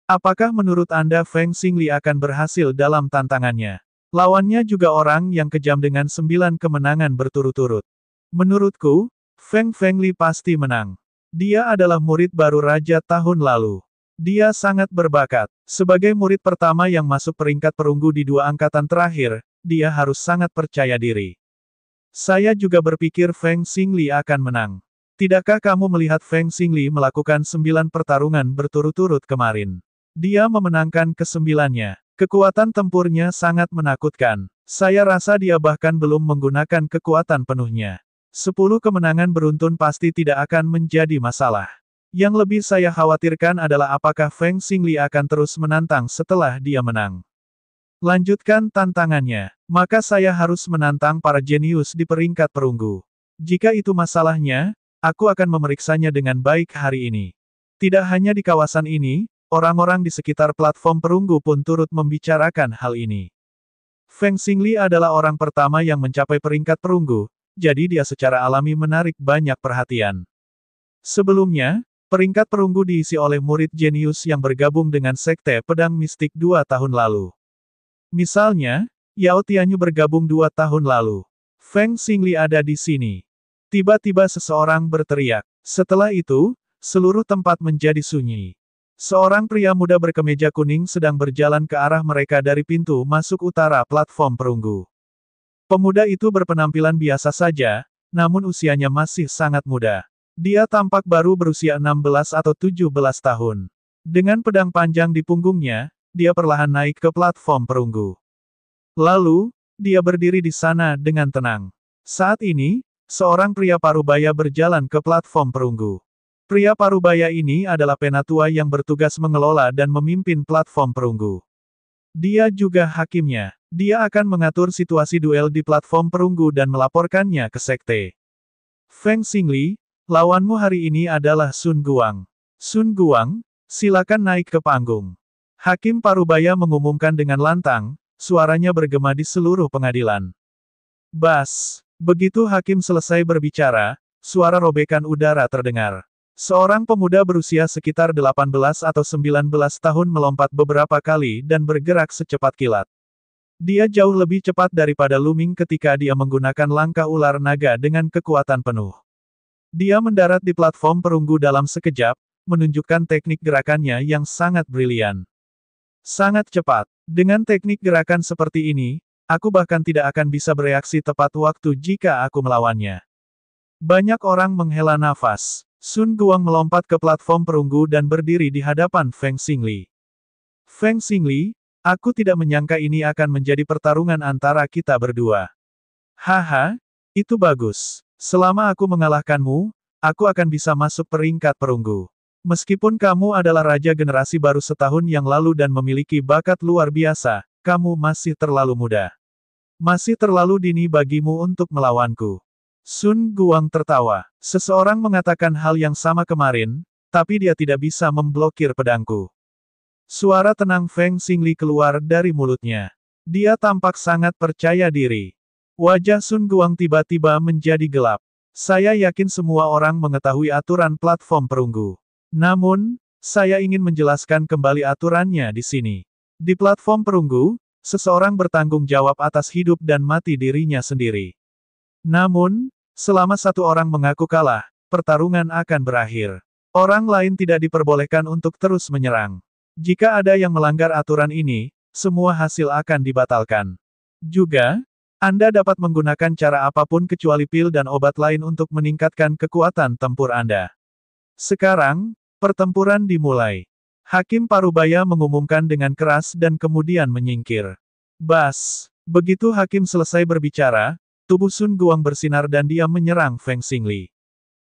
Apakah menurut Anda Feng Xingli akan berhasil dalam tantangannya? Lawannya juga orang yang kejam dengan 9 kemenangan berturut-turut. Menurutku, Feng Fengli pasti menang. Dia adalah murid baru raja tahun lalu. Dia sangat berbakat. Sebagai murid pertama yang masuk peringkat perunggu di 2 angkatan terakhir, dia harus sangat percaya diri. Saya juga berpikir Feng Xingli akan menang. Tidakkah kamu melihat Feng Xingli melakukan 9 pertarungan berturut-turut kemarin? Dia memenangkan ke-9-nya. Kekuatan tempurnya sangat menakutkan. Saya rasa dia bahkan belum menggunakan kekuatan penuhnya. 10 kemenangan beruntun pasti tidak akan menjadi masalah. Yang lebih saya khawatirkan adalah apakah Feng Xingli akan terus menantang setelah dia menang. Lanjutkan tantangannya. Maka saya harus menantang para jenius di peringkat perunggu. Jika itu masalahnya, aku akan memeriksanya dengan baik hari ini. Tidak hanya di kawasan ini, orang-orang di sekitar platform perunggu pun turut membicarakan hal ini. Feng Xingli adalah orang pertama yang mencapai peringkat perunggu, jadi dia secara alami menarik banyak perhatian. Sebelumnya, peringkat perunggu diisi oleh murid jenius yang bergabung dengan Sekte Pedang Mistik 2 tahun lalu. Misalnya, Yao Tianyu bergabung 2 tahun lalu. Feng Xingli ada di sini. Tiba-tiba seseorang berteriak. Setelah itu, seluruh tempat menjadi sunyi. Seorang pria muda berkemeja kuning sedang berjalan ke arah mereka dari pintu masuk utara platform perunggu. Pemuda itu berpenampilan biasa saja, namun usianya masih sangat muda. Dia tampak baru berusia 16 atau 17 tahun. Dengan pedang panjang di punggungnya, dia perlahan naik ke platform perunggu. Lalu, dia berdiri di sana dengan tenang. Saat ini, seorang pria parubaya berjalan ke platform perunggu. Pria parubaya ini adalah penatua yang bertugas mengelola dan memimpin platform perunggu. Dia juga hakimnya. Dia akan mengatur situasi duel di platform perunggu dan melaporkannya ke sekte. Feng Xingli, lawanmu hari ini adalah Sun Guang. Sun Guang, silakan naik ke panggung. Hakim parubaya mengumumkan dengan lantang, suaranya bergema di seluruh pengadilan. Bas. Begitu hakim selesai berbicara, suara robekan udara terdengar. Seorang pemuda berusia sekitar 18 atau 19 tahun melompat beberapa kali dan bergerak secepat kilat. Dia jauh lebih cepat daripada Luming ketika dia menggunakan langkah ular naga dengan kekuatan penuh. Dia mendarat di platform perunggu dalam sekejap, menunjukkan teknik gerakannya yang sangat brilian. Sangat cepat. Dengan teknik gerakan seperti ini, aku bahkan tidak akan bisa bereaksi tepat waktu jika aku melawannya. Banyak orang menghela nafas. Sun Guang melompat ke platform perunggu dan berdiri di hadapan Feng Xingli. Feng Xingli, aku tidak menyangka ini akan menjadi pertarungan antara kita berdua. Haha, itu bagus. Selama aku mengalahkanmu, aku akan bisa masuk peringkat perunggu. Meskipun kamu adalah raja generasi baru setahun yang lalu dan memiliki bakat luar biasa, kamu masih terlalu muda. Masih terlalu dini bagimu untuk melawanku. Sun Guang tertawa. Seseorang mengatakan hal yang sama kemarin, tapi dia tidak bisa memblokir pedangku. Suara tenang Feng Xingli keluar dari mulutnya. Dia tampak sangat percaya diri. Wajah Sun Guang tiba-tiba menjadi gelap. Saya yakin semua orang mengetahui aturan platform perunggu. Namun, saya ingin menjelaskan kembali aturannya di sini. Di platform perunggu, seseorang bertanggung jawab atas hidup dan mati dirinya sendiri. Namun, selama satu orang mengaku kalah, pertarungan akan berakhir. Orang lain tidak diperbolehkan untuk terus menyerang. Jika ada yang melanggar aturan ini, semua hasil akan dibatalkan. Juga, Anda dapat menggunakan cara apapun kecuali pil dan obat lain untuk meningkatkan kekuatan tempur Anda. Sekarang, pertempuran dimulai. Hakim parubaya mengumumkan dengan keras dan kemudian menyingkir. Bas. Begitu hakim selesai berbicara, tubuh Sun Guang bersinar dan dia menyerang Feng Xingli.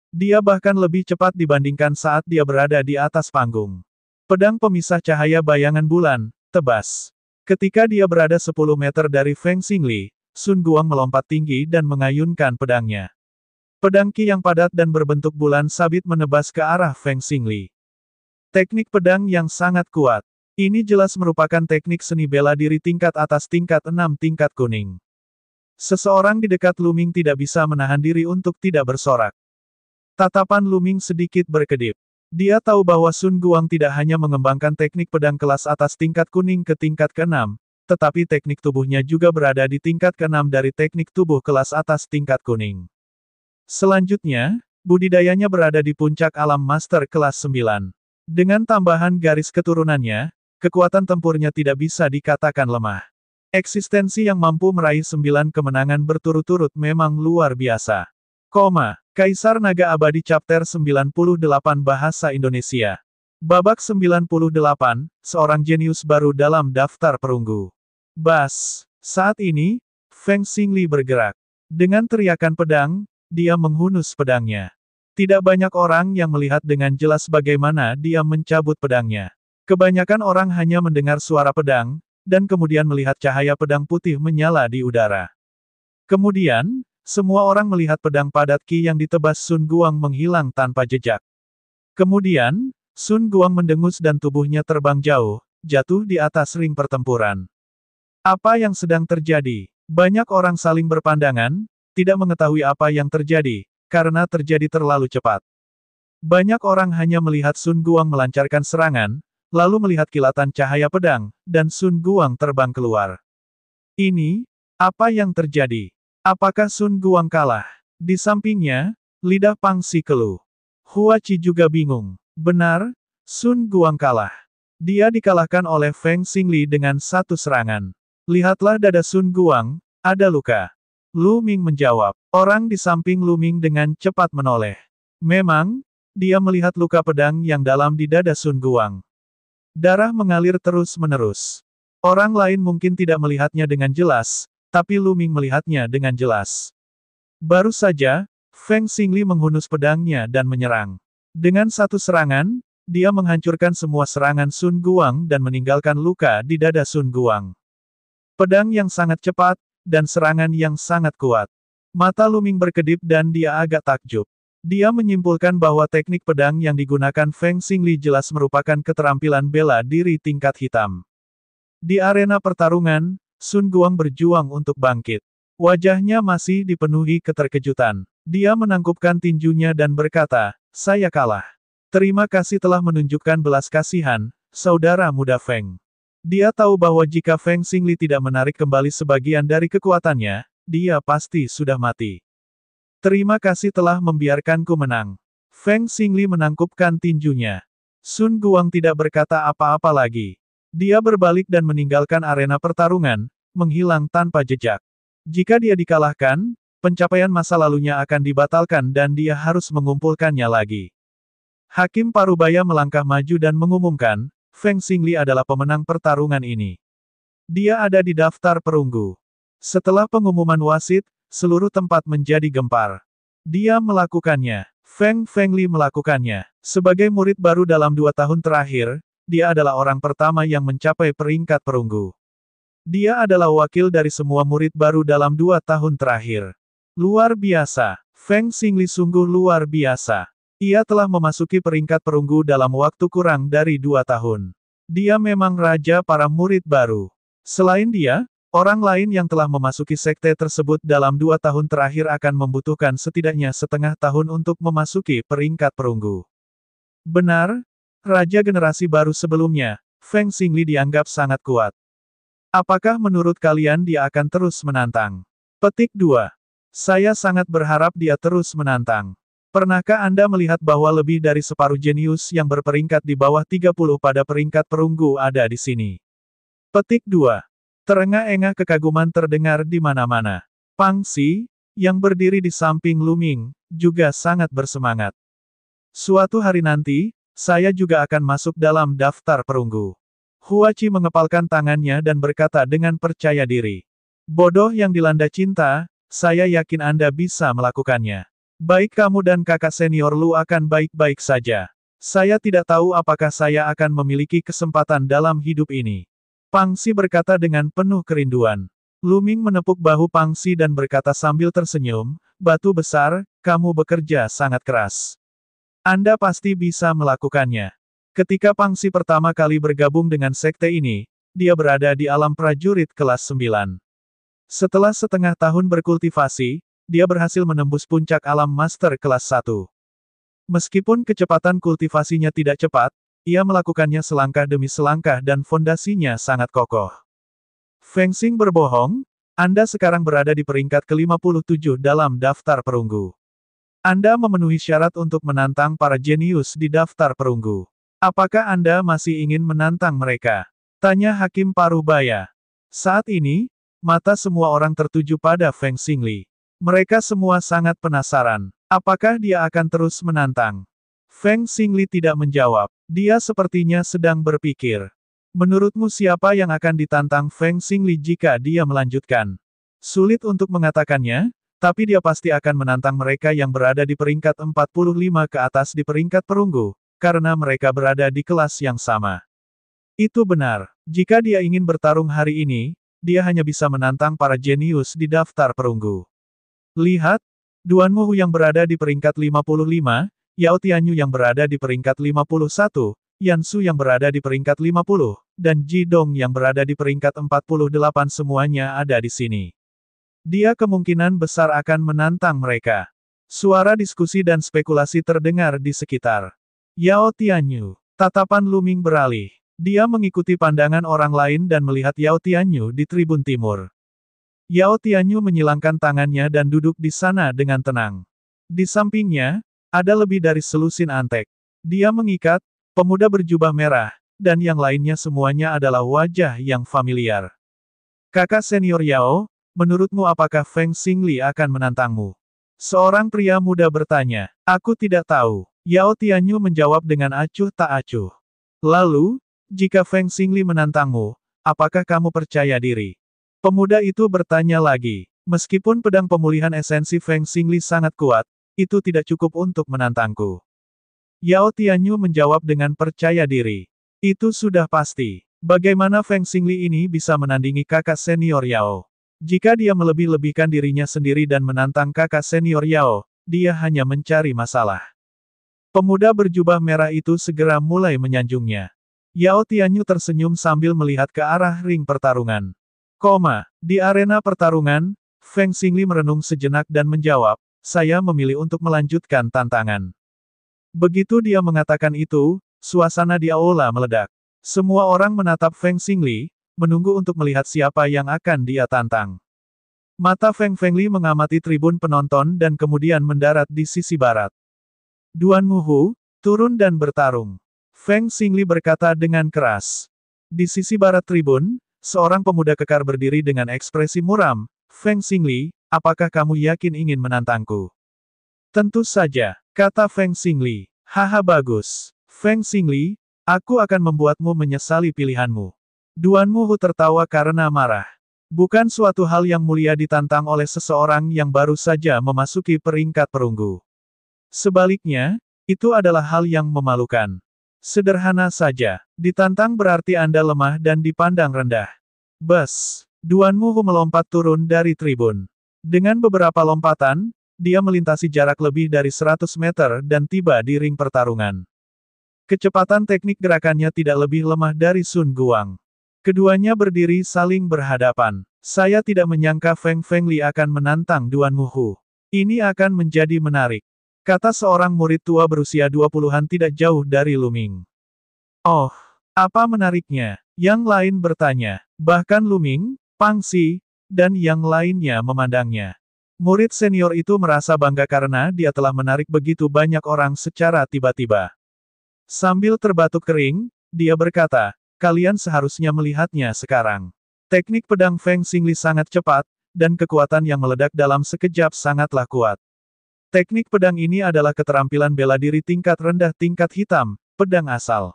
Dia bahkan lebih cepat dibandingkan saat dia berada di atas panggung. Pedang pemisah cahaya bayangan bulan, tebas. Ketika dia berada 10 meter dari Feng Xingli, Sun Guang melompat tinggi dan mengayunkan pedangnya. Pedang Qi yang padat dan berbentuk bulan sabit menebas ke arah Feng Xingli. Teknik pedang yang sangat kuat. Ini jelas merupakan teknik seni bela diri tingkat atas tingkat 6 tingkat kuning. Seseorang di dekat Lu Ming tidak bisa menahan diri untuk tidak bersorak. Tatapan Lu Ming sedikit berkedip. Dia tahu bahwa Sun Guang tidak hanya mengembangkan teknik pedang kelas atas tingkat kuning ke tingkat ke-6, tetapi teknik tubuhnya juga berada di tingkat ke-6 dari teknik tubuh kelas atas tingkat kuning. Selanjutnya, budidayanya berada di puncak alam master kelas 9. Dengan tambahan garis keturunannya, kekuatan tempurnya tidak bisa dikatakan lemah. Eksistensi yang mampu meraih 9 kemenangan berturut-turut memang luar biasa. Kaisar Naga Abadi Chapter 98 Bahasa Indonesia. Babak 98, seorang jenius baru dalam daftar perunggu. Saat ini, Feng Xingli bergerak. Dengan teriakan pedang, dia menghunus pedangnya. Tidak banyak orang yang melihat dengan jelas bagaimana dia mencabut pedangnya. Kebanyakan orang hanya mendengar suara pedang, dan kemudian melihat cahaya pedang putih menyala di udara. Kemudian, semua orang melihat pedang padat Qi yang ditebas Sun Guang menghilang tanpa jejak. Kemudian, Sun Guang mendengus dan tubuhnya terbang jauh, jatuh di atas ring pertempuran. Apa yang sedang terjadi? Banyak orang saling berpandangan, tidak mengetahui apa yang terjadi, karena terjadi terlalu cepat. Banyak orang hanya melihat Sun Guang melancarkan serangan, lalu melihat kilatan cahaya pedang, dan Sun Guang terbang keluar. Ini, apa yang terjadi? Apakah Sun Guang kalah? Di sampingnya, lidah Pang Xi keluh. Hua Qi juga bingung. Benar, Sun Guang kalah. Dia dikalahkan oleh Feng Xingli dengan satu serangan. Lihatlah dada Sun Guang, ada luka. Lu Ming menjawab. Orang di samping Lu Ming dengan cepat menoleh. Memang, dia melihat luka pedang yang dalam di dada Sun Guang. Darah mengalir terus-menerus. Orang lain mungkin tidak melihatnya dengan jelas, tapi Lu Ming melihatnya dengan jelas. Baru saja, Feng Xingli menghunus pedangnya dan menyerang. Dengan satu serangan, dia menghancurkan semua serangan Sun Guang dan meninggalkan luka di dada Sun Guang. Pedang yang sangat cepat, dan serangan yang sangat kuat. Mata Lu Ming berkedip dan dia agak takjub. Dia menyimpulkan bahwa teknik pedang yang digunakan Feng Xingli jelas merupakan keterampilan bela diri tingkat hitam. Di arena pertarungan, Sun Guang berjuang untuk bangkit. Wajahnya masih dipenuhi keterkejutan. Dia menangkupkan tinjunya dan berkata, "Saya kalah. Terima kasih telah menunjukkan belas kasihan, saudara muda Feng." Dia tahu bahwa jika Feng Xingli tidak menarik kembali sebagian dari kekuatannya, dia pasti sudah mati. "Terima kasih telah membiarkanku menang." Feng Xingli menangkupkan tinjunya. Sun Guang tidak berkata apa-apa lagi. Dia berbalik dan meninggalkan arena pertarungan, menghilang tanpa jejak. Jika dia dikalahkan, pencapaian masa lalunya akan dibatalkan dan dia harus mengumpulkannya lagi. Hakim Parubaya melangkah maju dan mengumumkan, Feng Xingli adalah pemenang pertarungan ini. Dia ada di daftar perunggu. Setelah pengumuman wasit, seluruh tempat menjadi gempar. Dia melakukannya. Feng Li melakukannya. Sebagai murid baru dalam 2 tahun terakhir, dia adalah orang pertama yang mencapai peringkat perunggu. Dia adalah wakil dari semua murid baru dalam 2 tahun terakhir. Luar biasa. Feng Xingli sungguh luar biasa. Ia telah memasuki peringkat perunggu dalam waktu kurang dari 2 tahun. Dia memang raja para murid baru. Selain dia, orang lain yang telah memasuki sekte tersebut dalam 2 tahun terakhir akan membutuhkan setidaknya setengah tahun untuk memasuki peringkat perunggu. Benar, raja generasi baru sebelumnya, Feng Xingli dianggap sangat kuat. Apakah menurut kalian dia akan terus menantang? Petik 2. Saya sangat berharap dia terus menantang. Pernahkah Anda melihat bahwa lebih dari separuh jenius yang berperingkat di bawah 30 pada peringkat perunggu ada di sini? Petik 2. Terengah-engah kekaguman terdengar di mana-mana. Pang Xi, yang berdiri di samping Lu Ming, juga sangat bersemangat. Suatu hari nanti, saya juga akan masuk dalam daftar perunggu. Hua Qi mengepalkan tangannya dan berkata dengan percaya diri. Bodoh yang dilanda cinta, saya yakin Anda bisa melakukannya. Baik kamu dan kakak senior Lu akan baik-baik saja. Saya tidak tahu apakah saya akan memiliki kesempatan dalam hidup ini. Pang Xi berkata dengan penuh kerinduan. Lu Ming menepuk bahu Pang Xi dan berkata sambil tersenyum, batu besar, kamu bekerja sangat keras. Anda pasti bisa melakukannya. Ketika Pangsi pertama kali bergabung dengan sekte ini, dia berada di alam prajurit kelas 9. Setelah setengah tahun berkultivasi, dia berhasil menembus puncak alam master kelas 1. Meskipun kecepatan kultivasinya tidak cepat, ia melakukannya selangkah demi selangkah dan fondasinya sangat kokoh. Feng Xing berbohong, Anda sekarang berada di peringkat ke-57 dalam daftar perunggu. Anda memenuhi syarat untuk menantang para jenius di daftar perunggu. Apakah Anda masih ingin menantang mereka? Tanya Hakim Parubaya. Saat ini, mata semua orang tertuju pada Feng Xingli. Mereka semua sangat penasaran. Apakah dia akan terus menantang? Feng Xingli tidak menjawab. Dia sepertinya sedang berpikir. Menurutmu siapa yang akan ditantang Feng Xingli jika dia melanjutkan? Sulit untuk mengatakannya, tapi dia pasti akan menantang mereka yang berada di peringkat 45 ke atas di peringkat perunggu, karena mereka berada di kelas yang sama. Itu benar. Jika dia ingin bertarung hari ini, dia hanya bisa menantang para jenius di daftar perunggu. Lihat, Duan Muhu yang berada di peringkat 55, Yao Tianyu yang berada di peringkat 51, Yan Su yang berada di peringkat 50, dan Ji Dong yang berada di peringkat 48 semuanya ada di sini. Dia kemungkinan besar akan menantang mereka. Suara diskusi dan spekulasi terdengar di sekitar Yao Tianyu. Tatapan Luming beralih. Dia mengikuti pandangan orang lain dan melihat Yao Tianyu di tribun timur. Yao Tianyu menyilangkan tangannya dan duduk di sana dengan tenang. Di sampingnya, ada lebih dari selusin antek. Dia mengikat, pemuda berjubah merah, dan yang lainnya semuanya adalah wajah yang familiar. Kakak senior Yao, menurutmu apakah Feng Xingli akan menantangmu? Seorang pria muda bertanya. Aku tidak tahu. Yao Tianyu menjawab dengan acuh tak acuh. Lalu, jika Feng Xingli menantangmu, apakah kamu percaya diri? Pemuda itu bertanya lagi. Meskipun pedang pemulihan esensi Feng Xingli sangat kuat, itu tidak cukup untuk menantangku. Yao Tianyu menjawab dengan percaya diri. Itu sudah pasti. Bagaimana Feng Xingli ini bisa menandingi kakak senior Yao? Jika dia melebih-lebihkan dirinya sendiri dan menantang kakak senior Yao, dia hanya mencari masalah. Pemuda berjubah merah itu segera mulai menyanjungnya. Yao Tianyu tersenyum sambil melihat ke arah ring pertarungan. Di arena pertarungan, Feng Xingli merenung sejenak dan menjawab, saya memilih untuk melanjutkan tantangan. Begitu dia mengatakan itu, suasana di aula meledak. Semua orang menatap Feng Xingli, menunggu untuk melihat siapa yang akan dia tantang. Mata Feng Xingli mengamati tribun penonton dan kemudian mendarat di sisi barat. Duan Muhu, turun dan bertarung. Feng Xingli berkata dengan keras. Di sisi barat tribun, seorang pemuda kekar berdiri dengan ekspresi muram. Feng Xingli, apakah kamu yakin ingin menantangku? Tentu saja, kata Feng Xingli. Haha bagus. Feng Xingli, aku akan membuatmu menyesali pilihanmu. Duan Muhu tertawa karena marah. Bukan suatu hal yang mulia ditantang oleh seseorang yang baru saja memasuki peringkat perunggu. Sebaliknya, itu adalah hal yang memalukan. Sederhana saja, ditantang berarti Anda lemah dan dipandang rendah. Bus, Duan Muhu melompat turun dari tribun. Dengan beberapa lompatan, dia melintasi jarak lebih dari 100 meter dan tiba di ring pertarungan. Kecepatan teknik gerakannya tidak lebih lemah dari Sun Guang. Keduanya berdiri saling berhadapan. Saya tidak menyangka Feng Xingli akan menantang Duan Muhu. Ini akan menjadi menarik. Kata seorang murid tua berusia 20-an tidak jauh dari Luming. Oh, apa menariknya? Yang lain bertanya. Bahkan Luming, Pangsi, dan yang lainnya memandangnya. Murid senior itu merasa bangga karena dia telah menarik begitu banyak orang secara tiba-tiba. Sambil terbatuk kering, dia berkata, kalian seharusnya melihatnya sekarang. Teknik pedang Feng Xingli sangat cepat, dan kekuatan yang meledak dalam sekejap sangatlah kuat. Teknik pedang ini adalah keterampilan bela diri tingkat rendah tingkat hitam, pedang asal.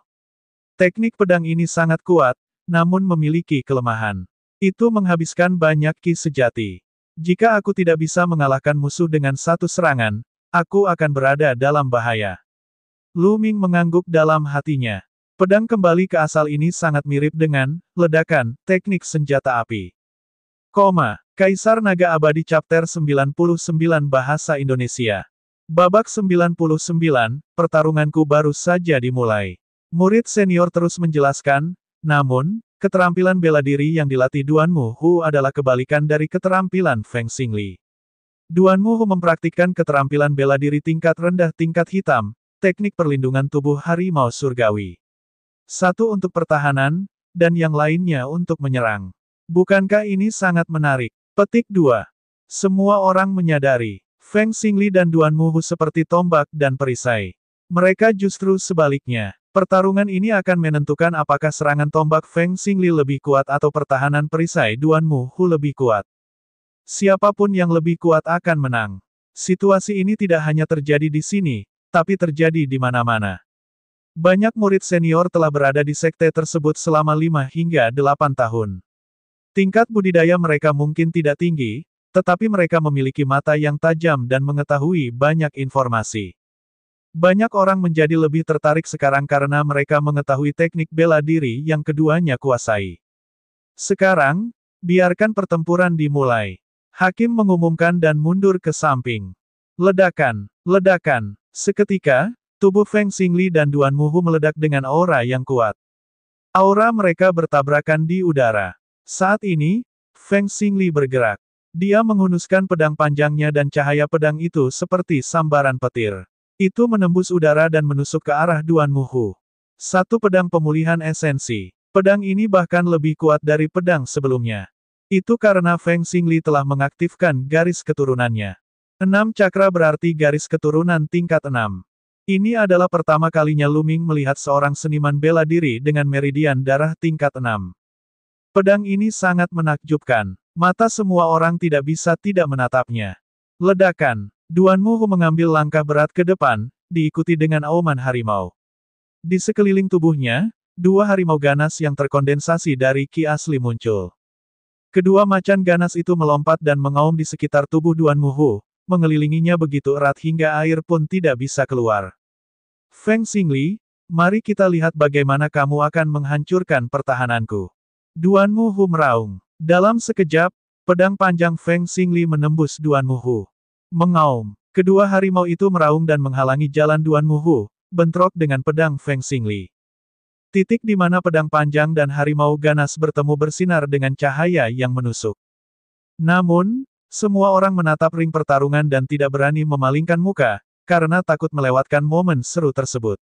Teknik pedang ini sangat kuat, namun memiliki kelemahan. Itu menghabiskan banyak ki sejati. Jika aku tidak bisa mengalahkan musuh dengan satu serangan, aku akan berada dalam bahaya. Luming mengangguk dalam hatinya. Pedang kembali ke asal ini sangat mirip dengan ledakan teknik senjata api. Kaisar Naga Abadi Chapter 99 Bahasa Indonesia Babak 99, pertarunganku baru saja dimulai. Murid senior terus menjelaskan, namun, keterampilan bela diri yang dilatih Duan Muhu adalah kebalikan dari keterampilan Feng Xingli. Duan Muhu mempraktikkan keterampilan bela diri tingkat rendah tingkat hitam, teknik perlindungan tubuh harimau surgawi. Satu untuk pertahanan, dan yang lainnya untuk menyerang. Bukankah ini sangat menarik? Petik 2. Semua orang menyadari, Feng Xingli dan Duan Muhu seperti tombak dan perisai. Mereka justru sebaliknya. Pertarungan ini akan menentukan apakah serangan tombak Feng Xingli lebih kuat atau pertahanan perisai Duan Muhu lebih kuat. Siapapun yang lebih kuat akan menang. Situasi ini tidak hanya terjadi di sini, tapi terjadi di mana-mana. Banyak murid senior telah berada di sekte tersebut selama 5 hingga 8 tahun. Tingkat budidaya mereka mungkin tidak tinggi, tetapi mereka memiliki mata yang tajam dan mengetahui banyak informasi. Banyak orang menjadi lebih tertarik sekarang karena mereka mengetahui teknik bela diri yang keduanya kuasai. Sekarang, biarkan pertempuran dimulai. Hakim mengumumkan dan mundur ke samping. Ledakan, ledakan. Seketika, tubuh Feng Xingli dan Duan Muhu meledak dengan aura yang kuat. Aura mereka bertabrakan di udara. Saat ini, Feng Xingli bergerak. Dia menghunuskan pedang panjangnya dan cahaya pedang itu seperti sambaran petir. Itu menembus udara dan menusuk ke arah Duan Muhu. Satu pedang pemulihan esensi. Pedang ini bahkan lebih kuat dari pedang sebelumnya. Itu karena Feng Xingli telah mengaktifkan garis keturunannya. 6 cakra berarti garis keturunan tingkat 6. Ini adalah pertama kalinya Lu Ming melihat seorang seniman bela diri dengan meridian darah tingkat 6. Pedang ini sangat menakjubkan. Mata semua orang tidak bisa tidak menatapnya. Ledakan. Duan Muhu mengambil langkah berat ke depan, diikuti dengan auman harimau. Di sekeliling tubuhnya, 2 harimau ganas yang terkondensasi dari ki asli muncul. Kedua macan ganas itu melompat dan mengaum di sekitar tubuh Duan Muhu, mengelilinginya begitu erat hingga air pun tidak bisa keluar. Feng Xingli, mari kita lihat bagaimana kamu akan menghancurkan pertahananku. Duan Muhu meraung. Dalam sekejap, pedang panjang Feng Xingli menembus Duan Muhu. Mengaum. Kedua harimau itu meraung dan menghalangi jalan Duan Muhu, bentrok dengan pedang Feng Xingli. Titik di mana pedang panjang dan harimau ganas bertemu bersinar dengan cahaya yang menusuk. Namun, semua orang menatap ring pertarungan dan tidak berani memalingkan muka, karena takut melewatkan momen seru tersebut.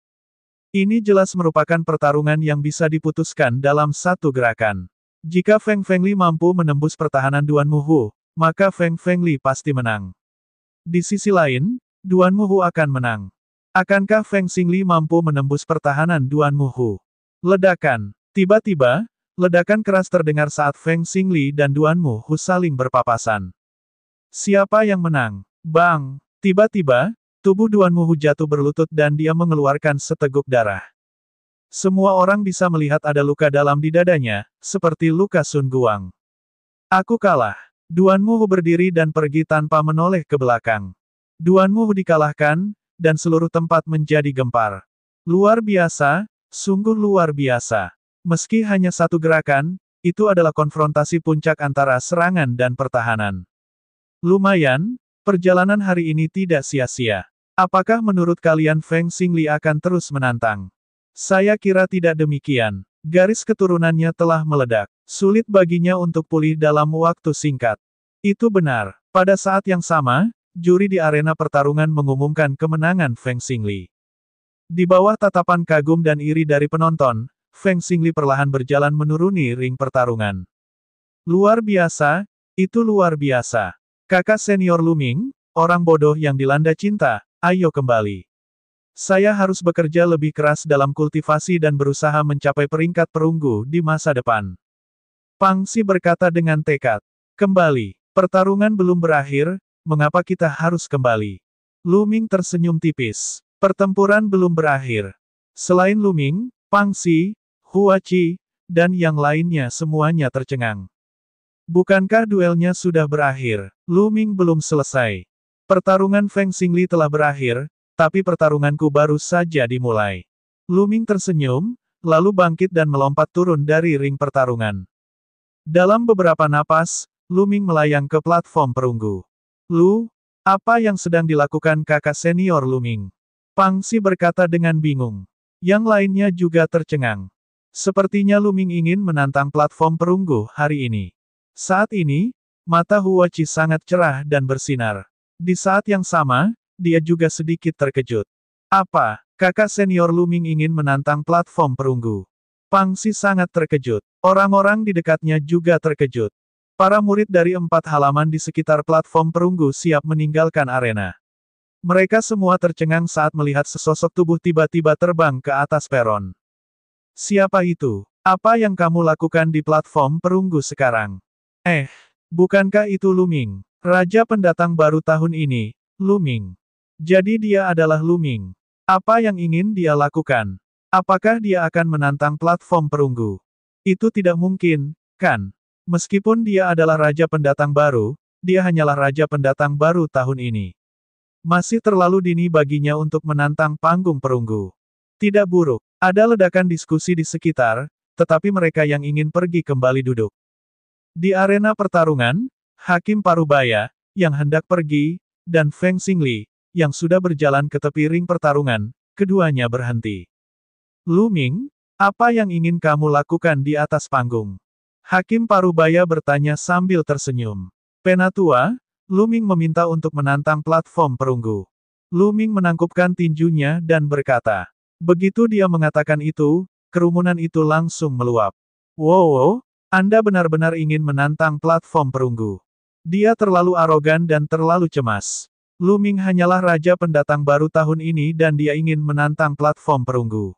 Ini jelas merupakan pertarungan yang bisa diputuskan dalam satu gerakan. Jika Feng Xingli mampu menembus pertahanan Duan Muhu, maka Feng Xingli pasti menang. Di sisi lain, Duan Muhu akan menang. Akankah Feng Xingli mampu menembus pertahanan Duan Muhu? Ledakan. Tiba-tiba, ledakan keras terdengar saat Feng Xingli dan Duan Muhu saling berpapasan. Siapa yang menang? Bang! Tiba-tiba, tubuh Duan Muhu jatuh berlutut dan dia mengeluarkan seteguk darah. Semua orang bisa melihat ada luka dalam di dadanya, seperti luka Sun Guang. Aku kalah. Duan Muhu berdiri dan pergi tanpa menoleh ke belakang. Duan Muhu dikalahkan, dan seluruh tempat menjadi gempar. Luar biasa, sungguh luar biasa. Meski hanya satu gerakan, itu adalah konfrontasi puncak antara serangan dan pertahanan. Lumayan, perjalanan hari ini tidak sia-sia. Apakah menurut kalian Feng Xingli akan terus menantang? Saya kira tidak demikian. Garis keturunannya telah meledak. Sulit baginya untuk pulih dalam waktu singkat. Itu benar. Pada saat yang sama, juri di arena pertarungan mengumumkan kemenangan Feng Xingli. Di bawah tatapan kagum dan iri dari penonton, Feng Xingli perlahan berjalan menuruni ring pertarungan. Luar biasa, itu luar biasa. Kakak senior Lu Ming, orang bodoh yang dilanda cinta, ayo kembali. Saya harus bekerja lebih keras dalam kultivasi dan berusaha mencapai peringkat perunggu di masa depan. Pang Xi berkata dengan tekad. Kembali. Pertarungan belum berakhir, mengapa kita harus kembali? Lu Ming tersenyum tipis. Pertempuran belum berakhir. Selain Lu Ming, Pang Xi, Hua Qi, dan yang lainnya semuanya tercengang. Bukankah duelnya sudah berakhir? Lu Ming belum selesai. Pertarungan Feng Xingli telah berakhir, tapi pertarunganku baru saja dimulai. Lu Ming tersenyum, lalu bangkit dan melompat turun dari ring pertarungan. Dalam beberapa napas, Lu Ming melayang ke platform perunggu. Lu Apa yang sedang dilakukan kakak senior Luming? Pang Xi berkata dengan bingung. Yang lainnya juga tercengang. Sepertinya Luming ingin menantang platform perunggu hari ini. Saat ini, mata Huachi sangat cerah dan bersinar. Di saat yang sama, dia juga sedikit terkejut. Apa? Kakak senior Luming ingin menantang platform perunggu. Pang Xi sangat terkejut. Orang-orang di dekatnya juga terkejut. Para murid dari 4 halaman di sekitar platform perunggu siap meninggalkan arena. Mereka semua tercengang saat melihat sesosok tubuh tiba-tiba terbang ke atas peron. Siapa itu? Apa yang kamu lakukan di platform perunggu sekarang? Bukankah itu Luming? Raja pendatang baru tahun ini, Luming. Jadi dia adalah Luming. Apa yang ingin dia lakukan? Apakah dia akan menantang platform perunggu? Itu tidak mungkin, kan? Meskipun dia adalah raja pendatang baru, dia hanyalah raja pendatang baru tahun ini. Masih terlalu dini baginya untuk menantang panggung perunggu. Tidak buruk. Ada ledakan diskusi di sekitar, tetapi mereka yang ingin pergi kembali duduk. Di arena pertarungan, Hakim Parubaya, yang hendak pergi, dan Feng Xingli, yang sudah berjalan ke tepi ring pertarungan, keduanya berhenti. Luming, apa yang ingin kamu lakukan di atas panggung? Hakim Parubaya bertanya sambil tersenyum. Penatua, Luming meminta untuk menantang platform perunggu. Luming menangkupkan tinjunya dan berkata. Begitu dia mengatakan itu, kerumunan itu langsung meluap. Wow, Anda benar-benar ingin menantang platform perunggu. Dia terlalu arogan dan terlalu cemas. Luming hanyalah raja pendatang baru tahun ini dan dia ingin menantang platform perunggu.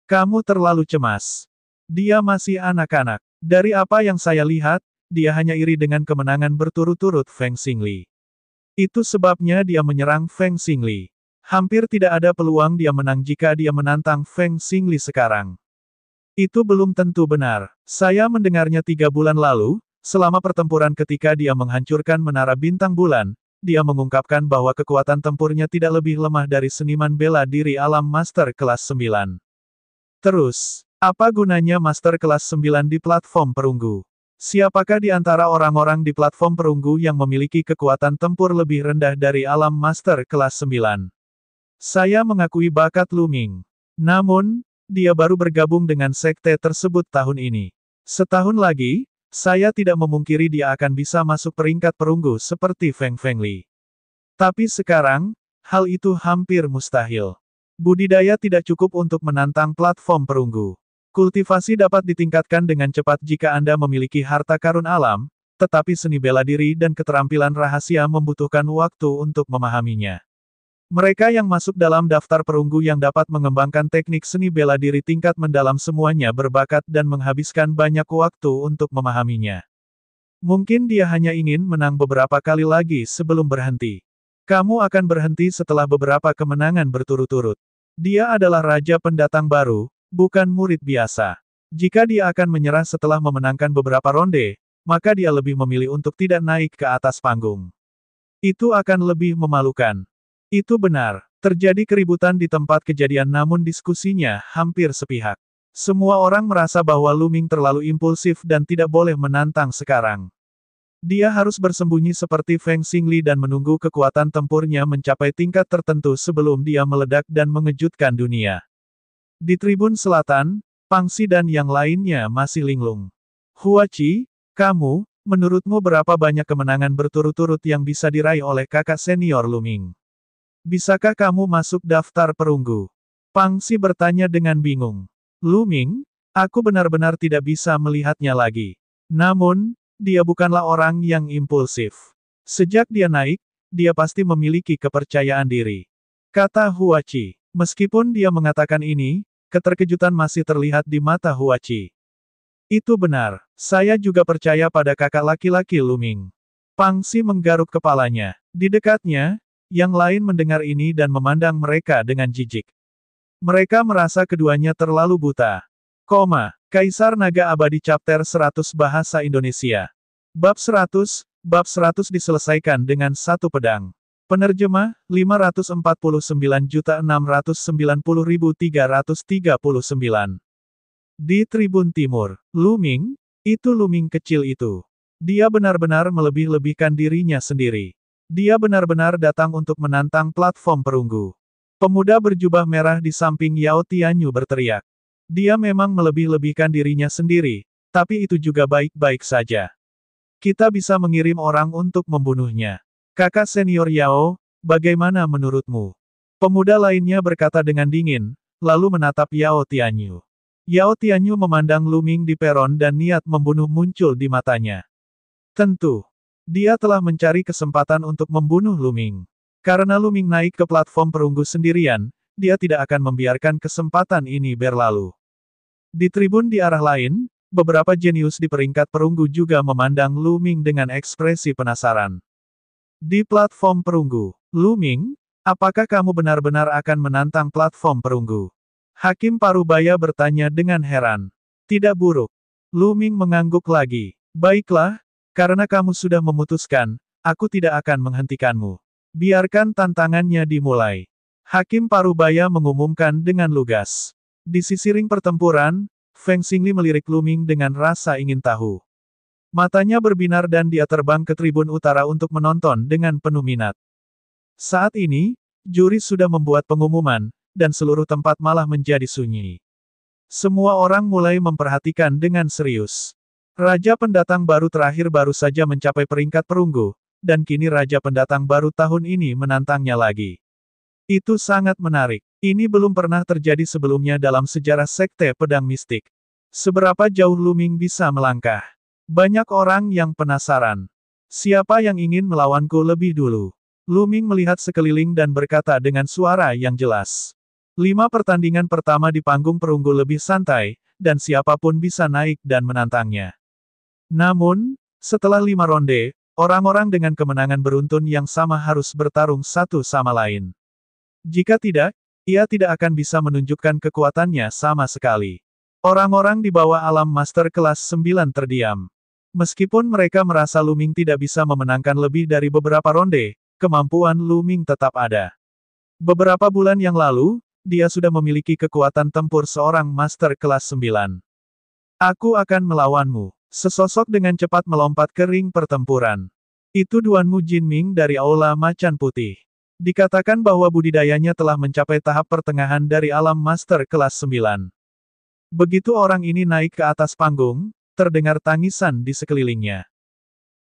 Kamu terlalu cemas. Dia masih anak-anak. Dari apa yang saya lihat, dia hanya iri dengan kemenangan berturut-turut Feng Xingli. Itu sebabnya dia menyerang Feng Xingli. Hampir tidak ada peluang dia menang jika dia menantang Feng Xingli sekarang. Itu belum tentu benar. Saya mendengarnya 3 bulan lalu, selama pertempuran ketika dia menghancurkan menara bintang bulan, dia mengungkapkan bahwa kekuatan tempurnya tidak lebih lemah dari seniman bela diri alam Master kelas 9. Terus, apa gunanya Master kelas 9 di platform perunggu? Siapakah di antara orang-orang di platform perunggu yang memiliki kekuatan tempur lebih rendah dari alam Master kelas 9? Saya mengakui bakat Luming. Namun, dia baru bergabung dengan sekte tersebut tahun ini. Setahun lagi, saya tidak memungkiri dia akan bisa masuk peringkat perunggu seperti Feng Fengli. Tapi sekarang, hal itu hampir mustahil. Budidaya tidak cukup untuk menantang platform perunggu. Kultivasi dapat ditingkatkan dengan cepat jika Anda memiliki harta karun alam, tetapi seni bela diri dan keterampilan rahasia membutuhkan waktu untuk memahaminya. Mereka yang masuk dalam daftar perunggu yang dapat mengembangkan teknik seni bela diri tingkat mendalam semuanya berbakat dan menghabiskan banyak waktu untuk memahaminya. Mungkin dia hanya ingin menang beberapa kali lagi sebelum berhenti. Kamu akan berhenti setelah beberapa kemenangan berturut-turut. Dia adalah raja pendatang baru, bukan murid biasa. Jika dia akan menyerah setelah memenangkan beberapa ronde, maka dia lebih memilih untuk tidak naik ke atas panggung. Itu akan lebih memalukan. Itu benar, terjadi keributan di tempat kejadian namun diskusinya hampir sepihak. Semua orang merasa bahwa Luming terlalu impulsif dan tidak boleh menantang sekarang. Dia harus bersembunyi seperti Feng Xingli dan menunggu kekuatan tempurnya mencapai tingkat tertentu sebelum dia meledak dan mengejutkan dunia. Di tribun selatan, Pang Xi dan yang lainnya masih linglung. Huachi, kamu, menurutmu berapa banyak kemenangan berturut-turut yang bisa diraih oleh kakak senior Luming? Bisakah kamu masuk daftar perunggu? Pang Xi bertanya dengan bingung. Luming, aku benar-benar tidak bisa melihatnya lagi. Namun, dia bukanlah orang yang impulsif. Sejak dia naik, dia pasti memiliki kepercayaan diri. Kata Huachi. Meskipun dia mengatakan ini, keterkejutan masih terlihat di mata Huachi. Itu benar, saya juga percaya pada kakak laki-laki Luming. Pang Xi menggaruk kepalanya. Di dekatnya, yang lain mendengar ini dan memandang mereka dengan jijik. Mereka merasa keduanya terlalu buta. Kaisar Naga Abadi Chapter 100 Bahasa Indonesia. Bab 100 diselesaikan dengan satu pedang. Penerjemah, 549.690.339. Di Tribun Timur, Luming, itu Luming kecil itu. Dia benar-benar melebih-lebihkan dirinya sendiri. Dia benar-benar datang untuk menantang platform perunggu. Pemuda berjubah merah di samping Yao Tianyu berteriak. Dia memang melebih-lebihkan dirinya sendiri, tapi itu juga baik-baik saja. Kita bisa mengirim orang untuk membunuhnya. Kakak senior Yao, bagaimana menurutmu? Pemuda lainnya berkata dengan dingin, lalu menatap Yao Tianyu. Yao Tianyu memandang Lu Ming di peron dan niat membunuh muncul di matanya. Tentu. Dia telah mencari kesempatan untuk membunuh Lu Ming. Karena Lu Ming naik ke platform perunggu sendirian, dia tidak akan membiarkan kesempatan ini berlalu. Di tribun di arah lain, beberapa jenius di peringkat perunggu juga memandang Lu Ming dengan ekspresi penasaran. Di platform perunggu, Lu Ming, apakah kamu benar-benar akan menantang platform perunggu? Hakim Parubaya bertanya dengan heran. Tidak buruk. Lu Ming mengangguk lagi. Baiklah, karena kamu sudah memutuskan, aku tidak akan menghentikanmu. Biarkan tantangannya dimulai. Hakim Parubaya mengumumkan dengan lugas. Di sisi ring pertempuran, Feng Xingli melirik Lu Ming dengan rasa ingin tahu. Matanya berbinar dan dia terbang ke tribun utara untuk menonton dengan penuh minat. Saat ini, juri sudah membuat pengumuman, dan seluruh tempat malah menjadi sunyi. Semua orang mulai memperhatikan dengan serius. Raja pendatang baru terakhir baru saja mencapai peringkat perunggu, dan kini raja pendatang baru tahun ini menantangnya lagi. Itu sangat menarik. Ini belum pernah terjadi sebelumnya dalam sejarah sekte pedang mistik. Seberapa jauh Lu Ming bisa melangkah? Banyak orang yang penasaran. Siapa yang ingin melawanku lebih dulu? Lu Ming melihat sekeliling dan berkata dengan suara yang jelas. 5 pertandingan pertama di panggung perunggu lebih santai, dan siapapun bisa naik dan menantangnya. Namun, setelah 5 ronde, orang-orang dengan kemenangan beruntun yang sama harus bertarung satu sama lain. Jika tidak, ia tidak akan bisa menunjukkan kekuatannya sama sekali. Orang-orang di bawah alam master kelas 9 terdiam. Meskipun mereka merasa Lu Ming tidak bisa memenangkan lebih dari beberapa ronde, kemampuan Lu Ming tetap ada. Beberapa bulan yang lalu, dia sudah memiliki kekuatan tempur seorang master kelas 9. Aku akan melawanmu. Sesosok dengan cepat melompat ke ring pertempuran. Itu Duanmu Jinming dari Aula Macan Putih. Dikatakan bahwa budidayanya telah mencapai tahap pertengahan dari alam master kelas 9. Begitu orang ini naik ke atas panggung, terdengar tangisan di sekelilingnya.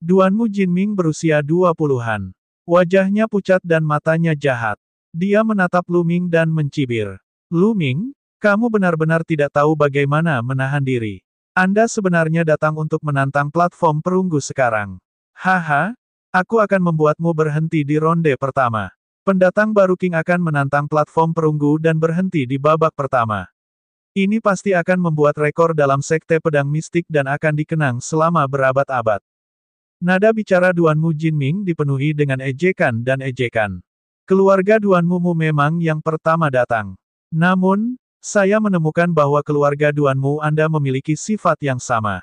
Duanmu Jinming berusia 20-an. Wajahnya pucat dan matanya jahat. Dia menatap Lu Ming dan mencibir. Lu Ming, kamu benar-benar tidak tahu bagaimana menahan diri. Anda sebenarnya datang untuk menantang platform perunggu sekarang. Haha, aku akan membuatmu berhenti di ronde pertama. Pendatang baru King akan menantang platform perunggu dan berhenti di babak pertama. Ini pasti akan membuat rekor dalam sekte pedang mistik dan akan dikenang selama berabad-abad. Nada bicara Duanmu Jinming dipenuhi dengan ejekan dan ejekan. Keluarga Duanmu memang yang pertama datang. Namun, saya menemukan bahwa keluarga Duanmu Anda memiliki sifat yang sama.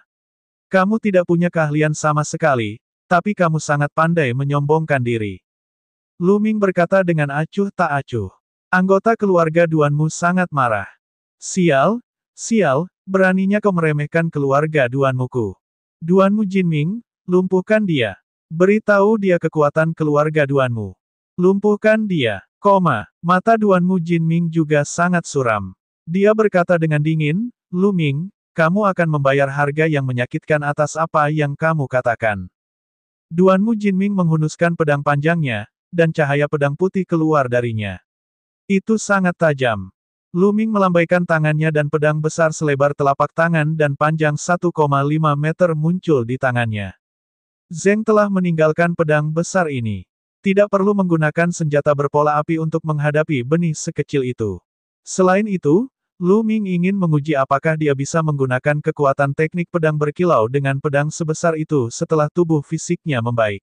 Kamu tidak punya keahlian sama sekali, tapi kamu sangat pandai menyombongkan diri. Lu Ming berkata dengan acuh tak acuh. Anggota keluarga Duanmu sangat marah. Sial, sial, beraninya kau meremehkan keluarga Duanmuku. Duanmu Jinming, lumpuhkan dia. Beritahu dia kekuatan keluarga Duanmu. Lumpuhkan dia, mata Duanmu Jinming juga sangat suram. Dia berkata dengan dingin, Lu Ming, kamu akan membayar harga yang menyakitkan atas apa yang kamu katakan. Duanmu Jinming menghunuskan pedang panjangnya, dan cahaya pedang putih keluar darinya. Itu sangat tajam. Lu Ming melambaikan tangannya dan pedang besar selebar telapak tangan dan panjang 1,5 meter muncul di tangannya. Zheng telah meninggalkan pedang besar ini. Tidak perlu menggunakan senjata berpola api untuk menghadapi benih sekecil itu. Selain itu, Lu Ming ingin menguji apakah dia bisa menggunakan kekuatan teknik pedang berkilau dengan pedang sebesar itu setelah tubuh fisiknya membaik.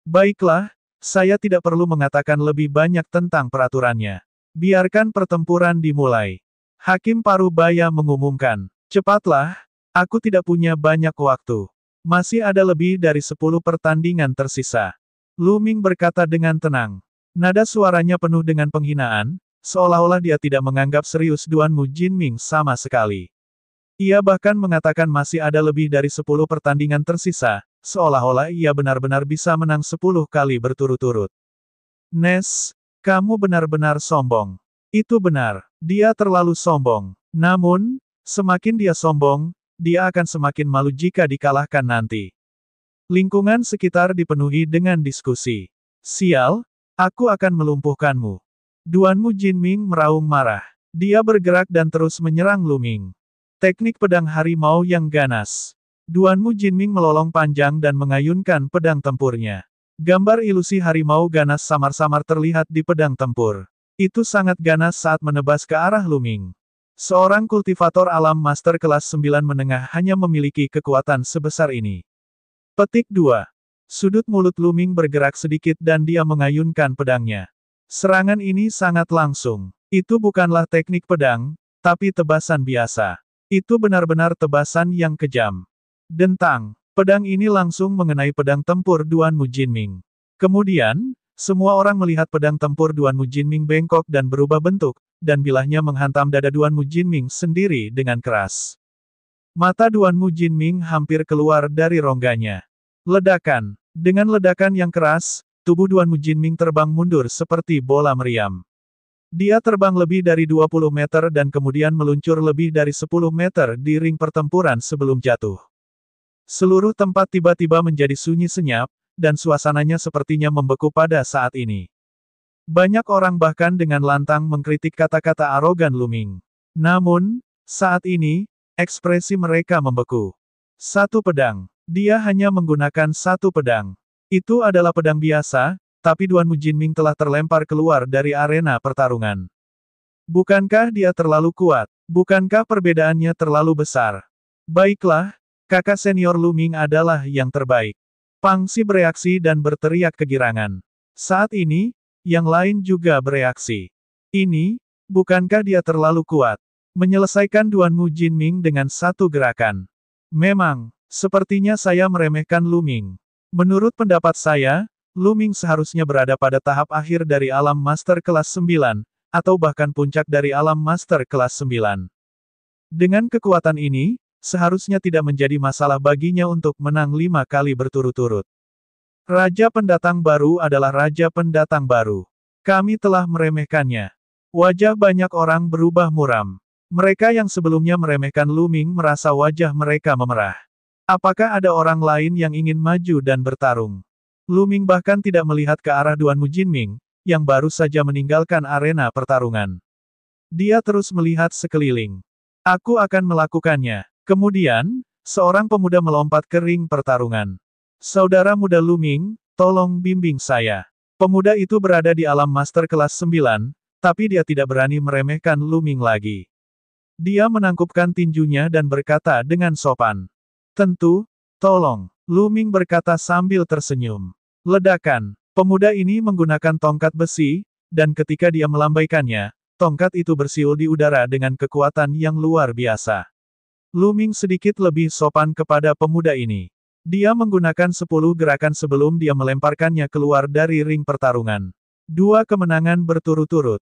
Baiklah, saya tidak perlu mengatakan lebih banyak tentang peraturannya. Biarkan pertempuran dimulai. Hakim Parubaya mengumumkan. Cepatlah, aku tidak punya banyak waktu. Masih ada lebih dari 10 pertandingan tersisa. Lu Ming berkata dengan tenang. Nada suaranya penuh dengan penghinaan, seolah-olah dia tidak menganggap serius Duanmu Jinming sama sekali. Ia bahkan mengatakan masih ada lebih dari 10 pertandingan tersisa, seolah-olah ia benar-benar bisa menang 10 kali berturut-turut. Nes, kamu benar-benar sombong. Itu benar, dia terlalu sombong. Namun, semakin dia sombong, dia akan semakin malu jika dikalahkan nanti. Lingkungan sekitar dipenuhi dengan diskusi. Sial, aku akan melumpuhkanmu. Duanmu Jinming meraung marah. Dia bergerak dan terus menyerang Lu Ming. Teknik pedang harimau yang ganas. Duanmu Jinming melolong panjang dan mengayunkan pedang tempurnya. Gambar ilusi harimau ganas samar-samar terlihat di pedang tempur. Itu sangat ganas saat menebas ke arah Lu Ming. Seorang kultivator alam master kelas 9 menengah hanya memiliki kekuatan sebesar ini. Petik 2. Sudut mulut Lu Ming bergerak sedikit dan dia mengayunkan pedangnya. Serangan ini sangat langsung. Itu bukanlah teknik pedang, tapi tebasan biasa. Itu benar-benar tebasan yang kejam. Dentang. Pedang ini langsung mengenai pedang tempur Duanmu Jinming. Kemudian, semua orang melihat pedang tempur Duanmu Jinming bengkok dan berubah bentuk, dan bilahnya menghantam dada Duanmu Jinming sendiri dengan keras. Mata Duanmu Jinming hampir keluar dari rongganya. Ledakan. Dengan ledakan yang keras, tubuh Duanmu Jinming terbang mundur seperti bola meriam. Dia terbang lebih dari 20 meter dan kemudian meluncur lebih dari 10 meter di ring pertempuran sebelum jatuh. Seluruh tempat tiba-tiba menjadi sunyi senyap, dan suasananya sepertinya membeku pada saat ini. Banyak orang bahkan dengan lantang mengkritik kata-kata arogan Lu Ming. Namun, saat ini, ekspresi mereka membeku. Satu pedang. Dia hanya menggunakan satu pedang. Itu adalah pedang biasa, tapi Duanmu Jinming telah terlempar keluar dari arena pertarungan. Bukankah dia terlalu kuat? Bukankah perbedaannya terlalu besar? Baiklah, kakak senior Lu Ming adalah yang terbaik. Pang Xi bereaksi dan berteriak kegirangan. Saat ini, yang lain juga bereaksi. Ini, bukankah dia terlalu kuat? Menyelesaikan Duanmu Jinming dengan satu gerakan. Memang, sepertinya saya meremehkan Lu Ming. Menurut pendapat saya, Lu Ming seharusnya berada pada tahap akhir dari alam master kelas 9, atau bahkan puncak dari alam master kelas 9. Dengan kekuatan ini, seharusnya tidak menjadi masalah baginya untuk menang 5 kali berturut-turut. Raja pendatang baru adalah raja pendatang baru. Kami telah meremehkannya. Wajah banyak orang berubah muram. Mereka yang sebelumnya meremehkan Lu Ming merasa wajah mereka memerah. Apakah ada orang lain yang ingin maju dan bertarung? Lu Ming bahkan tidak melihat ke arah Duanmu Jinming, yang baru saja meninggalkan arena pertarungan. Dia terus melihat sekeliling. Aku akan melakukannya. Kemudian, seorang pemuda melompat ke ring pertarungan. Saudara muda Lu Ming, tolong bimbing saya. Pemuda itu berada di alam master kelas 9, tapi dia tidak berani meremehkan Lu Ming lagi. Dia menangkupkan tinjunya dan berkata dengan sopan. Tentu, tolong, Lu Ming berkata sambil tersenyum. Ledakan. Pemuda ini menggunakan tongkat besi, dan ketika dia melambaikannya, tongkat itu bersiul di udara dengan kekuatan yang luar biasa. Lu Ming sedikit lebih sopan kepada pemuda ini. Dia menggunakan 10 gerakan sebelum dia melemparkannya keluar dari ring pertarungan. 2 kemenangan berturut-turut.